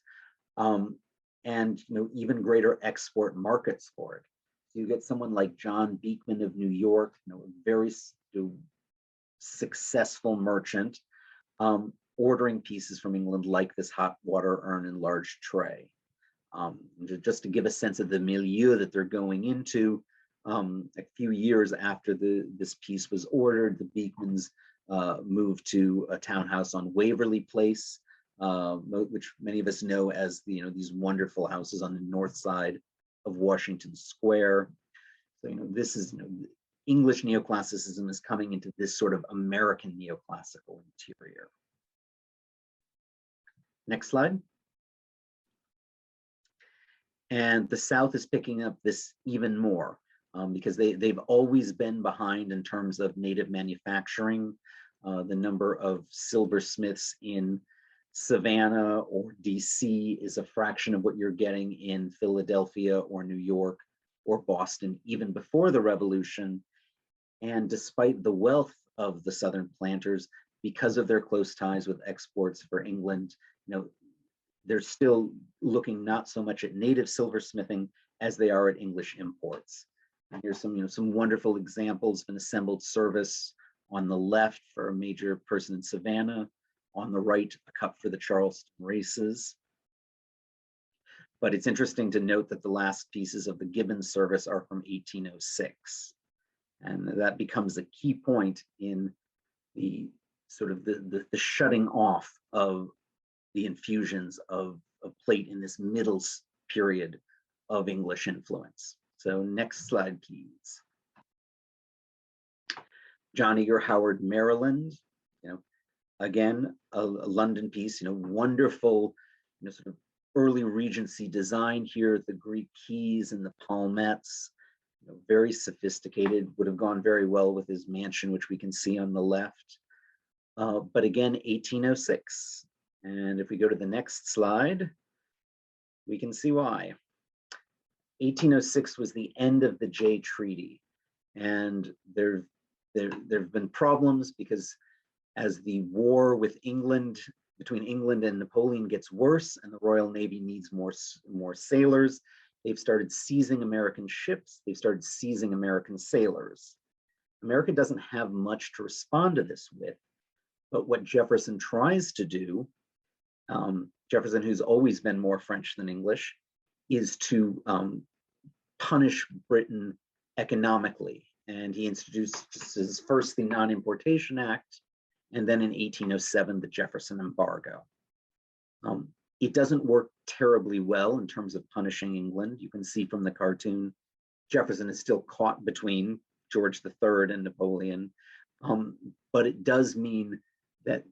and even greater export markets for it. So you get someone like John Beekman of New York, a very successful merchant, ordering pieces from England like this hot water urn and large tray. Just to give a sense of the milieu that they're going into, a few years after this piece was ordered, the Beekmans moved to a townhouse on Waverly Place, which many of us know as these wonderful houses on the north side of Washington Square. So this is English neoclassicism is coming into this sort of American neoclassical interior. Next slide. And the South is picking up this even more because they've always been behind in terms of native manufacturing. The number of silversmiths in Savannah or DC is a fraction of what you're getting in Philadelphia or New York or Boston, even before the revolution. And despite the wealth of the Southern planters, because of their close ties with exports for England, they're still looking not so much at native silversmithing as they are at English imports. And here's some wonderful examples of an assembled service on the left for a major person in Savannah, on the right, a cup for the Charleston races. But it's interesting to note that the last pieces of the Gibbons service are from 1806. And that becomes a key point in the sort of the shutting off of the infusions of plate in this middle period of English influence. So next slide, please. John Eager Howard, Maryland. Again, a London piece. Wonderful, sort of early Regency design here. The Greek keys and the palmettes. Very sophisticated, would have gone very well with his mansion, which we can see on the left. But again, 1806. And if we go to the next slide, we can see why. 1806 was the end of the Jay Treaty. And there have been problems because as the war with England, between England and Napoleon gets worse and the Royal Navy needs more sailors, they've started seizing American ships. They've started seizing American sailors. America doesn't have much to respond to this with, but what Jefferson tries to do, Jefferson, who's always been more French than English, is to punish Britain economically. And he introduces first the Non-Importation Act, and then in 1807, the Jefferson Embargo. It doesn't work terribly well in terms of punishing England. You can see from the cartoon, Jefferson is still caught between George III and Napoleon. But it does mean that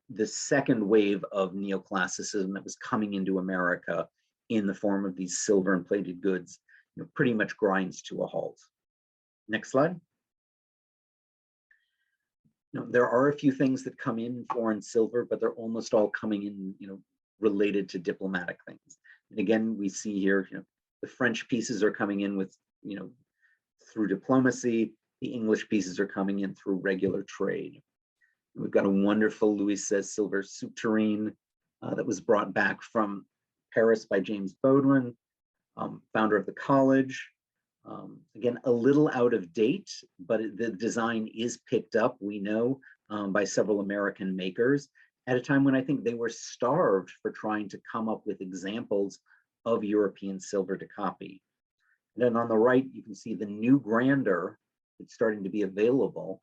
the second wave of neoclassicism that was coming into America in the form of these silver and plated goods pretty much grinds to a halt. Next slide. There are a few things that come in foreign silver, but they're almost all coming in related to diplomatic things. And again, we see here, the French pieces are coming in with, through diplomacy. The English pieces are coming in through regular trade. We've got a wonderful Louis XVI silver soup tureen that was brought back from Paris by James Bowdoin, founder of the college. Again, a little out of date, but the design is picked up, we know, by several American makers at a time when I think they were starved for trying to come up with examples of European silver to copy. And then on the right, you can see the new grandeur that's starting to be available.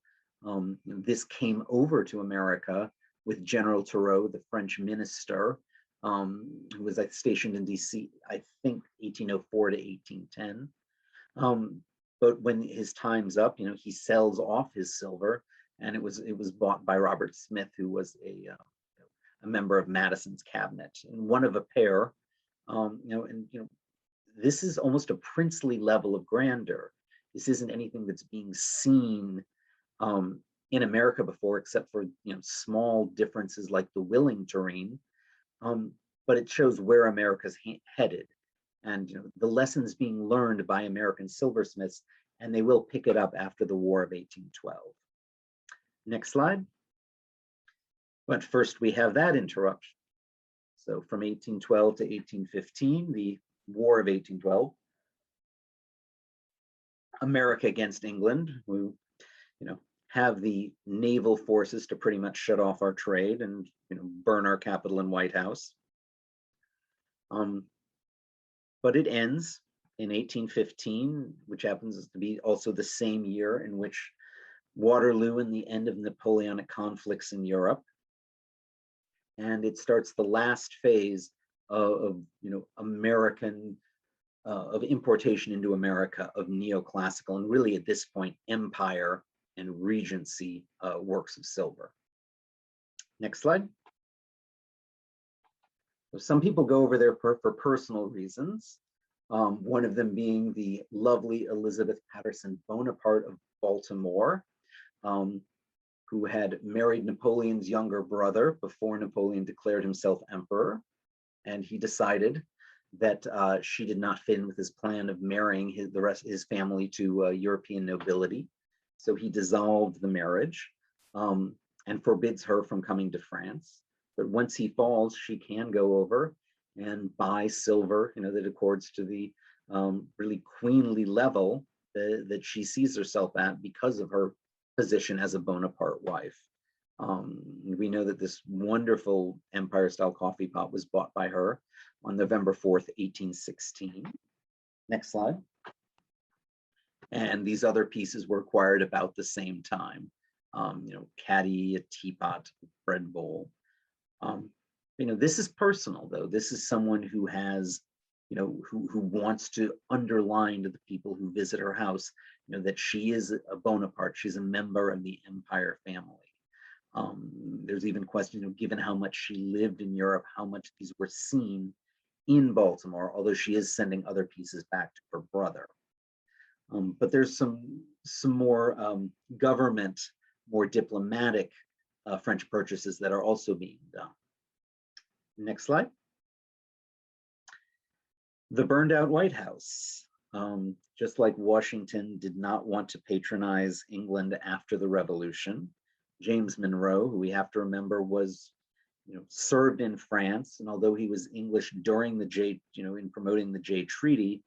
This came over to America with General Turreau, the French minister, who was stationed in DC, I think 1804 to 1810. But when his time's up, he sells off his silver, and it was bought by Robert Smith, who was a member of Madison's cabinet, and one of a pair. This is almost a princely level of grandeur. This isn't anything that's being seen in America before, except for small differences like the Willing tureen. But it shows where America's headed, and the lessons being learned by American silversmiths, and they will pick it up after the War of 1812. Next slide. But first we have that interruption. So from 1812 to 1815, the War of 1812, America against England, who have the naval forces to pretty much shut off our trade and burn our Capitol and White House. But it ends in 1815, which happens to be also the same year in which Waterloo and the end of Napoleonic conflicts in Europe. And it starts the last phase of American of importation into America of neoclassical and really at this point empire and Regency works of silver. Next slide. So some people go over there for personal reasons. One of them being the lovely Elizabeth Patterson Bonaparte of Baltimore, who had married Napoleon's younger brother before Napoleon declared himself emperor. And he decided that she did not fit in with his plan of marrying the rest of his family to European nobility. So he dissolved the marriage and forbids her from coming to France. But once he falls, she can go over and buy silver, that accords to the really queenly level that she sees herself at because of her position as a Bonaparte wife. We know that this wonderful Empire-style coffee pot was bought by her on November 4th, 1816. Next slide. And these other pieces were acquired about the same time. Caddy, a teapot, bread bowl. This is personal though. This is someone who has, who wants to underline to the people who visit her house, that she is a Bonaparte. She's a member of the Empire family. There's even questions, given how much she lived in Europe, how much these were seen in Baltimore, although she is sending other pieces back to her brother. But there's some more government, more diplomatic French purchases that are also being done. Next slide. The burned out White House. Just like Washington did not want to patronize England after the Revolution, James Monroe, who we have to remember was, served in France, and although he was English during the Jay, in promoting the Jay Treaty,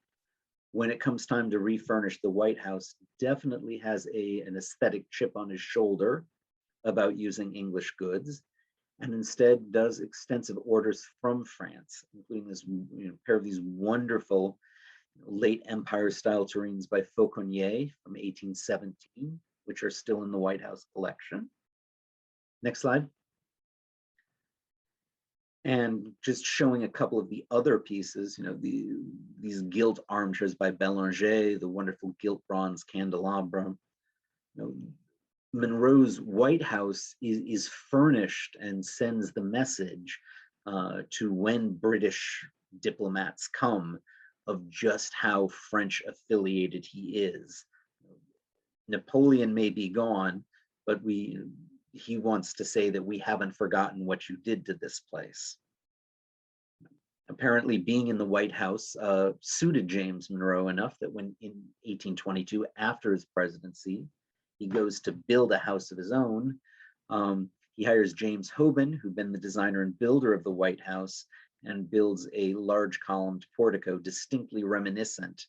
when it comes time to refurnish the White House, definitely has an aesthetic chip on his shoulder about using English goods, and instead does extensive orders from France, including this pair of these wonderful late Empire style tureens by Fauconnier from 1817, which are still in the White House collection. Next slide. And just showing a couple of the other pieces, these gilt armchairs by Bélanger, the wonderful gilt bronze candelabra. Monroe's White House is furnished and sends the message to when British diplomats come of just how French affiliated he is. Napoleon may be gone, but he wants to say that we haven't forgotten what you did to this place. Apparently being in the White House suited James Monroe enough that when in 1822, after his presidency, he goes to build a house of his own. He hires James Hoban, who'd been the designer and builder of the White House, and builds a large columned portico distinctly reminiscent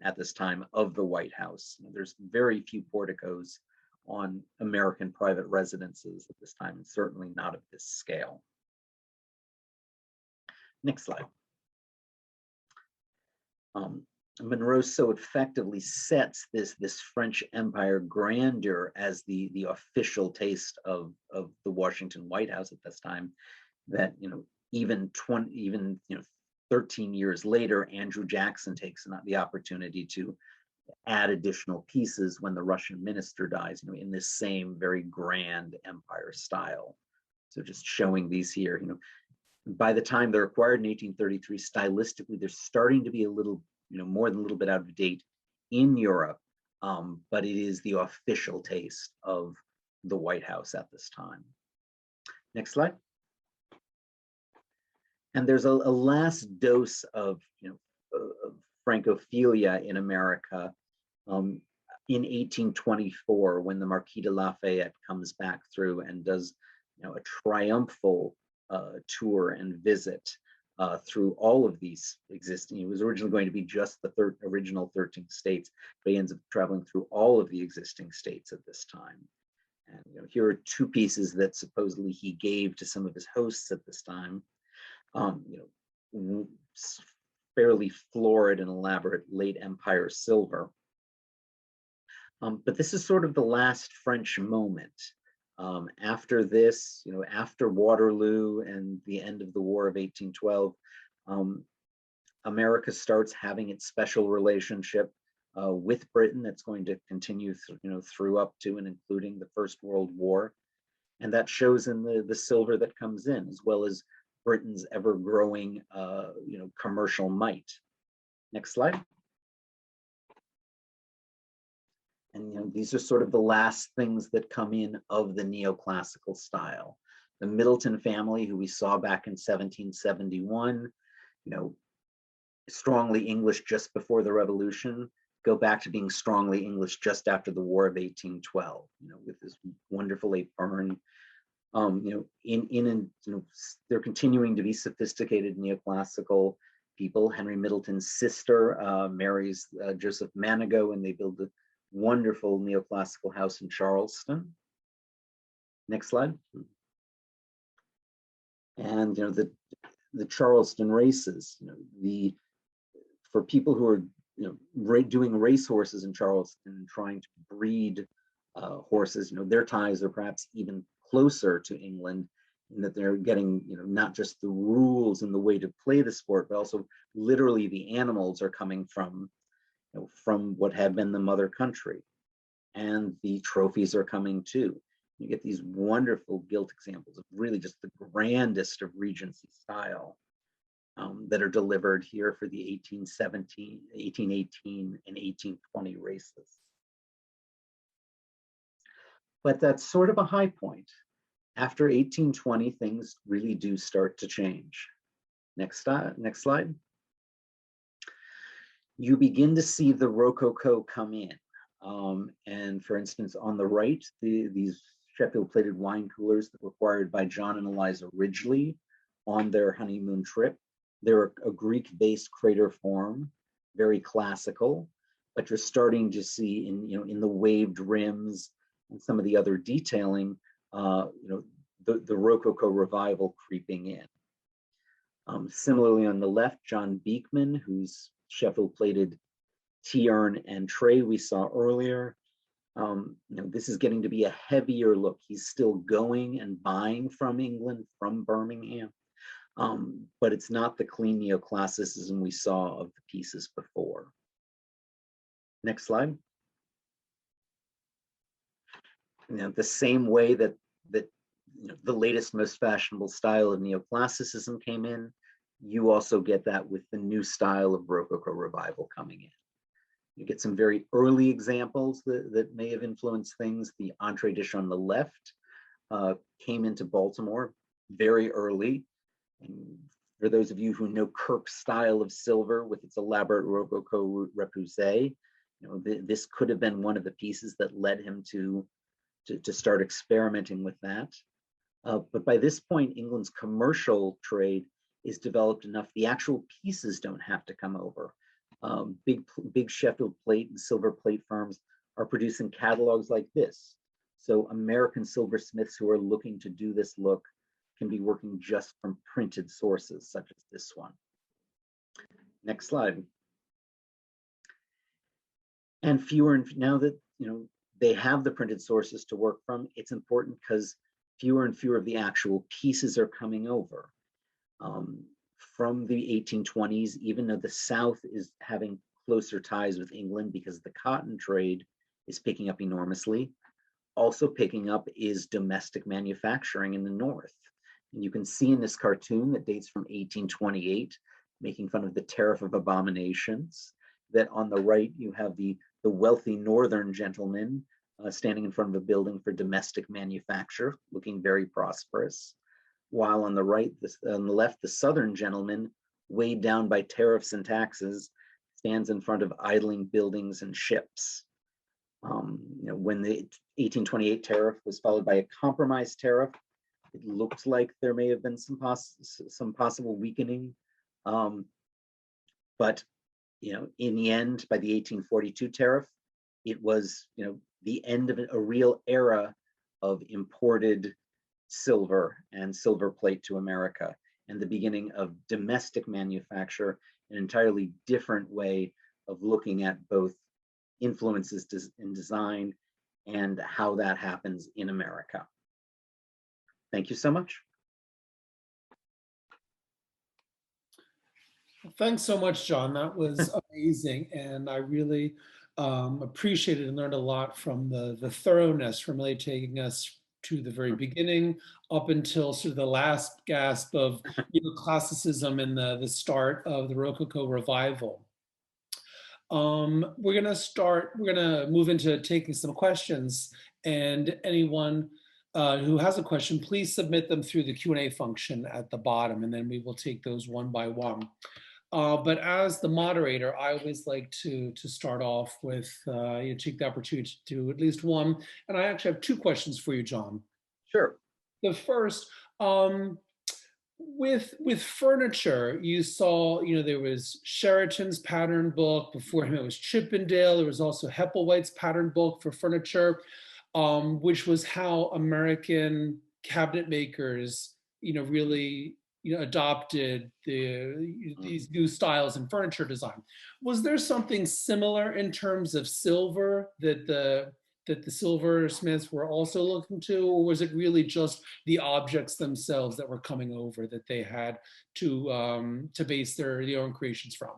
at this time of the White House. There's very few porticos on American private residences at this time, and certainly not of this scale. Next slide. Monroe so effectively sets this French Empire grandeur as the official taste of the Washington White House at this time, that even 13 years later, Andrew Jackson takes the opportunity to add additional pieces when the Russian minister dies, in this same very grand empire style. So just showing these here, by the time they're acquired in 1833, stylistically, they're starting to be a little, more than a little bit out of date in Europe, but it is the official taste of the White House at this time. Next slide. And there's a last dose of, of Francophilia in America in 1824, when the Marquis de Lafayette comes back through and does a triumphal tour and visit through all of these existing. It was originally going to be just the original 13 states, but he ends up traveling through all of the existing states at this time. And here are two pieces that supposedly he gave to some of his hosts at this time. Fairly florid and elaborate late Empire silver. But this is sort of the last French moment. After this, after Waterloo and the end of the War of 1812, America starts having its special relationship with Britain that's going to continue through up to and including the First World War. And that shows in the silver that comes in, as well as Britain's ever-growing commercial might. Next slide. And these are sort of the last things that come in of the neoclassical style. The Middleton family, who we saw back in 1771, strongly English just before the Revolution, go back to being strongly English just after the War of 1812, with this wonderful Epergne. They're continuing to be sophisticated neoclassical people. Henry Middleton's sister marries Joseph Manigault, and they build a wonderful neoclassical house in Charleston. Next slide. And the Charleston races, for people who are doing racehorses in Charleston, trying to breed horses, their ties are perhaps even closer to England, in that they're getting not just the rules and the way to play the sport, but also literally the animals are coming from what had been the mother country, and the trophies are coming too. You get these wonderful gilt examples of really just the grandest of Regency style that are delivered here for the 1817, 1818, and 1820 races. But that's sort of a high point. After 1820, things really do start to change. Next slide. You begin to see the Rococo come in. And for instance, on the right, these Sheffield plated wine coolers that were acquired by John and Eliza Ridgely on their honeymoon trip. They're a Greek-based crater form, very classical, but you're starting to see in the waved rims and some of the other detailing, the Rococo revival creeping in. Similarly, on the left, John Beekman, whose Sheffield plated tea urn and tray we saw earlier. This is getting to be a heavier look. He's still going and buying from England, from Birmingham, but it's not the clean neoclassicism we saw of the pieces before. Next slide. The same way that the latest, most fashionable style of neoclassicism came in, you also get that with the new style of Rococo revival coming in. You get some very early examples that may have influenced things. The entree dish on the left came into Baltimore very early. And for those of you who know Kirk's style of silver with its elaborate Rococo repoussé, this could have been one of the pieces that led him to start experimenting with that. But by this point, England's commercial trade is developed enough. The actual pieces don't have to come over. Big Sheffield plate and silver plate firms are producing catalogs like this. So American silversmiths who are looking to do this look can be working just from printed sources, such as this one. Next slide. And now that they have the printed sources to work from, it's important because fewer and fewer of the actual pieces are coming over. From the 1820s, even though the South is having closer ties with England because the cotton trade is picking up enormously, also picking up is domestic manufacturing in the North. And you can see in this cartoon that dates from 1828, making fun of the Tariff of Abominations, that on the right you have the wealthy Northern gentleman standing in front of a building for domestic manufacture, looking very prosperous. While on the right, on the left, the Southern gentleman, weighed down by tariffs and taxes, stands in front of idling buildings and ships. When the 1828 tariff was followed by a compromise tariff, it looked like there may have been some possible weakening. But in the end, by the 1842 tariff, it was the end of a real era of imported silver and silver plate to America, and the beginning of domestic manufacture, an entirely different way of looking at both influences in design and how that happens in America. Thank you so much. Thanks so much, John. That was amazing. And I really appreciated and learned a lot from the thoroughness from really taking us to the very beginning up until sort of the last gasp of classicism and the start of the Rococo revival. We're gonna move into taking some questions, and anyone who has a question, please submit them through the Q&A function at the bottom, and then we will take those one by one. But as the moderator, I always like to start off with take the opportunity to do at least one, and I actually have two questions for you, John. Sure. The first, with furniture, you saw, there was Sheraton's pattern book. Before him, it was Chippendale. There was also Hepplewhite's pattern book for furniture, which was how American cabinet makers, really, adopted these new styles in furniture design. Was there something similar in terms of silver that the silversmiths were also looking to, or was it really just the objects themselves that were coming over that they had to base their own creations from?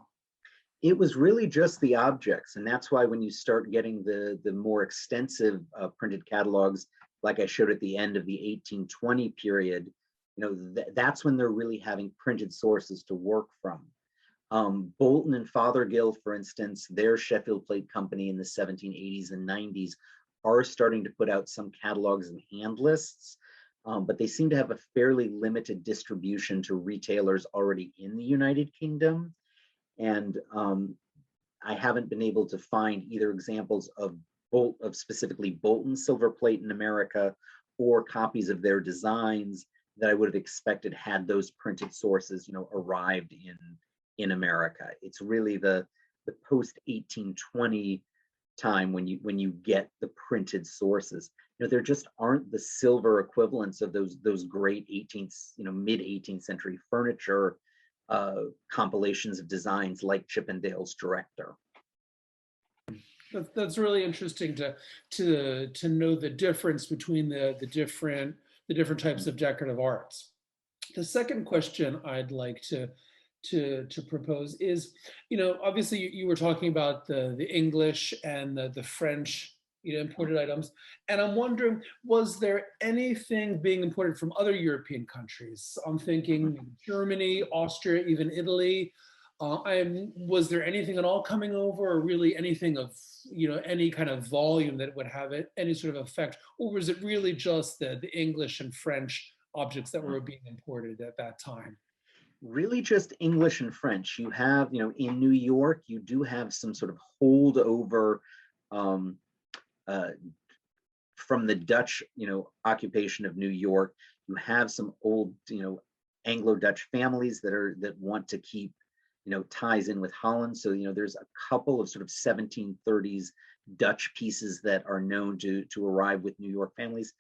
It was really just the objects, and that's why when you start getting the more extensive printed catalogs, like I showed at the end of the 1820 period, that's when they're really having printed sources to work from. Bolton and Fothergill, for instance, their Sheffield Plate Company in the 1780s and 90s are starting to put out some catalogs and hand lists, but they seem to have a fairly limited distribution to retailers already in the United Kingdom. And I haven't been able to find either examples of specifically Bolton silver plate in America or copies of their designs that I would have expected had those printed sources, arrived in America. It's really the post 1820 time when you get the printed sources. There just aren't the silver equivalents of those great 18th, mid 18th century furniture compilations of designs like Chippendale's Director. That's really interesting to know the difference between the different types of decorative arts. The second question I'd like to propose is, obviously you were talking about the English and the French, imported items, and I'm wondering, was there anything being imported from other European countries? I'm thinking Germany, Austria, even Italy. Was there anything at all coming over, or really anything of any kind of volume that would have any sort of effect, or was it really just the English and French objects that were being imported at that time? Really just English and French. You have, in New York, you do have some sort of holdover from the Dutch, occupation of New York. You have some old, Anglo-Dutch families that want to keep, ties in with Holland. So, there's a couple of sort of 1730s Dutch pieces that are known to arrive with New York families.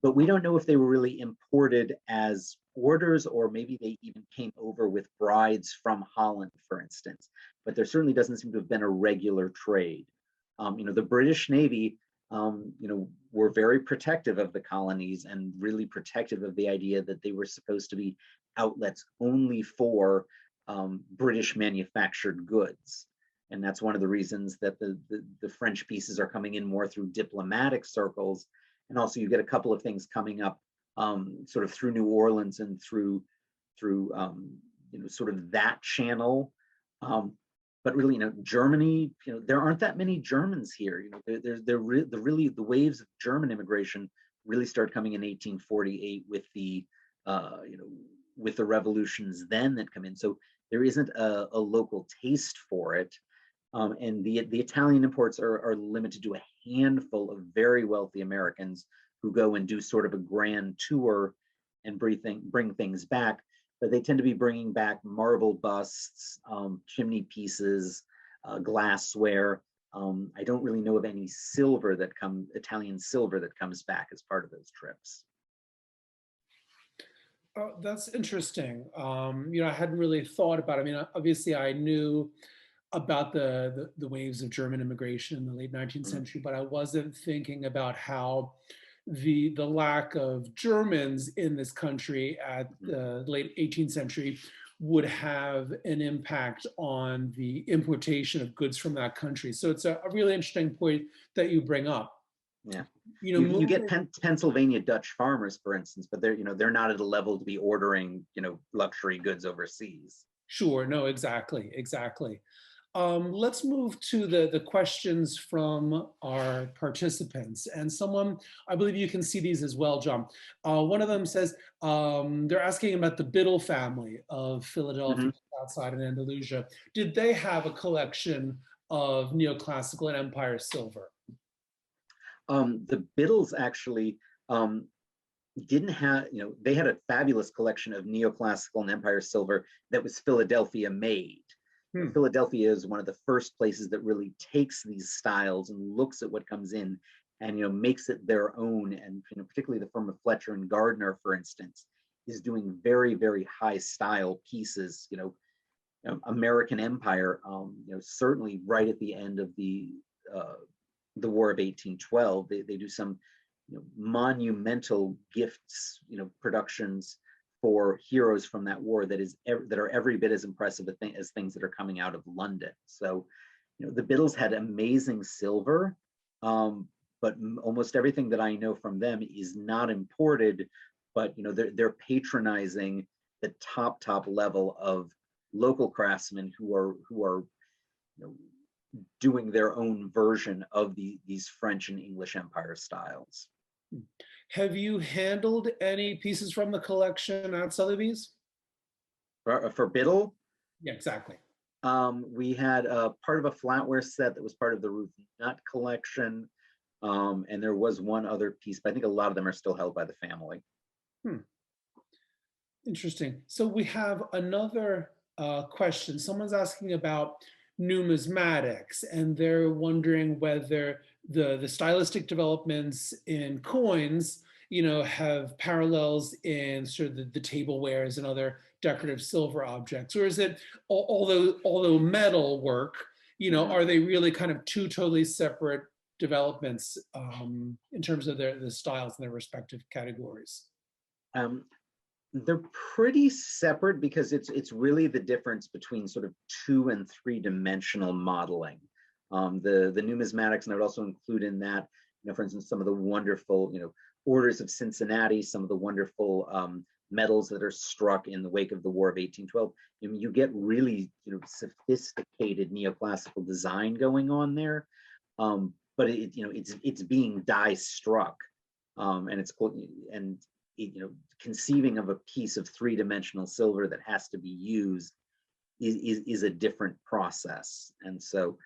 But we don't know if they were really imported as orders, or maybe they even came over with brides from Holland, for instance. But there certainly doesn't seem to have been a regular trade. The British Navy, were very protective of the colonies and really protective of the idea that they were supposed to be outlets only for British manufactured goods. And that's one of the reasons that the French pieces are coming in more through diplomatic circles. And also you get a couple of things coming up sort of through New Orleans and through sort of that channel. But really, Germany, there aren't that many Germans here. The waves of German immigration really start coming in 1848 with with the revolutions then that come in. So there isn't a local taste for it. And the Italian imports are limited to a handful of very wealthy Americans who go and do sort of a grand tour and bring things back. But they tend to be bringing back marble busts, chimney pieces, glassware. I don't really know of any Italian silver that comes back as part of those trips. Oh, that's interesting. I hadn't really thought about it. I mean, obviously I knew about the waves of German immigration in the late 19th century, but I wasn't thinking about how the lack of Germans in this country at the late 18th century would have an impact on the importation of goods from that country. So it's a really interesting point that you bring up. Yeah. You know, You get moving, Pennsylvania Dutch farmers, for instance, but they're not at a level to be ordering, luxury goods overseas. sure, no, exactly, exactly. Let's move to the questions from our participants. And someone, I believe you can see these as well, John. One of them says, they're asking about the Biddle family of Philadelphia, Mhm. outside in Andalusia. Did they have a collection of neoclassical and Empire silver? The Biddles actually um, didn't have, they had a fabulous collection of neoclassical and Empire silver that was Philadelphia made. Hmm. Philadelphia is one of the first places that really takes these styles and looks at what comes in and makes it their own. And particularly the firm of Fletcher and Gardner, for instance, is doing very, very high style pieces. American Empire, certainly right at the end of the War of 1812, they do some monumental gifts, productions for heroes from that war that are every bit as impressive as things that are coming out of London. So, the Biddles had amazing silver, but almost everything that I know from them is not imported, but they're patronizing the top level of local craftsmen who are doing their own version of these French and English Empire styles. Have you handled any pieces from the collection at Sotheby's? For Biddle, Yeah, exactly. we had a part of a flatware set that was part of the Ruth Nutt collection, and there was one other piece, but I think a lot of them are still held by the family. Hmm. Interesting. So we have another question. Someone's asking about numismatics, and they're wondering whether the stylistic developments in coins, have parallels in sort of the tablewares and other decorative silver objects, or is it, although metal work, Mhm. are they really kind of two totally separate developments in terms of the styles in their respective categories? Um, they're pretty separate because it's really the difference between sort of 2 and 3 dimensional modeling. The numismatics, and I would also include in that, for instance, some of the wonderful, orders of Cincinnati, some of the wonderful medals that are struck in the wake of the War of 1812. You get really, sophisticated neoclassical design going on there, but it's being die struck, and it's and conceiving of a piece of 3 dimensional silver that has to be used is a different process. And so,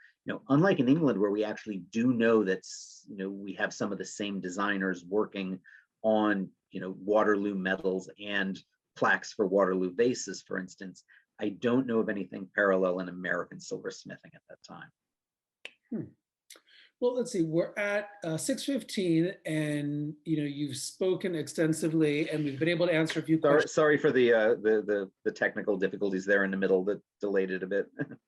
unlike in England, where we actually do know that, we have some of the same designers working on, Waterloo medals and plaques for Waterloo vases, for instance, I don't know of anything parallel in American silversmithing at that time. Hmm. Well, let's see. We're at 6:15, and you've spoken extensively, and we've been able to answer a few questions. Sorry for the technical difficulties there in the middle that delayed it a bit.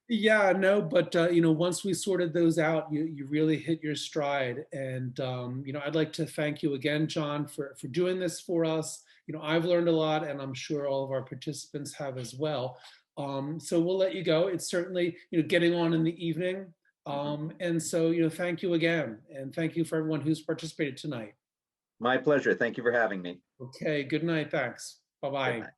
Yeah, no, but once we sorted those out, you really hit your stride. And I'd like to thank you again, John, for doing this for us. I've learned a lot, and I'm sure all of our participants have as well. So we'll let you go. It's certainly getting on in the evening. And so thank you again, and thank you for everyone who's participated tonight. My pleasure. Thank you for having me. Okay, good night. Thanks. Good Bye-bye. night.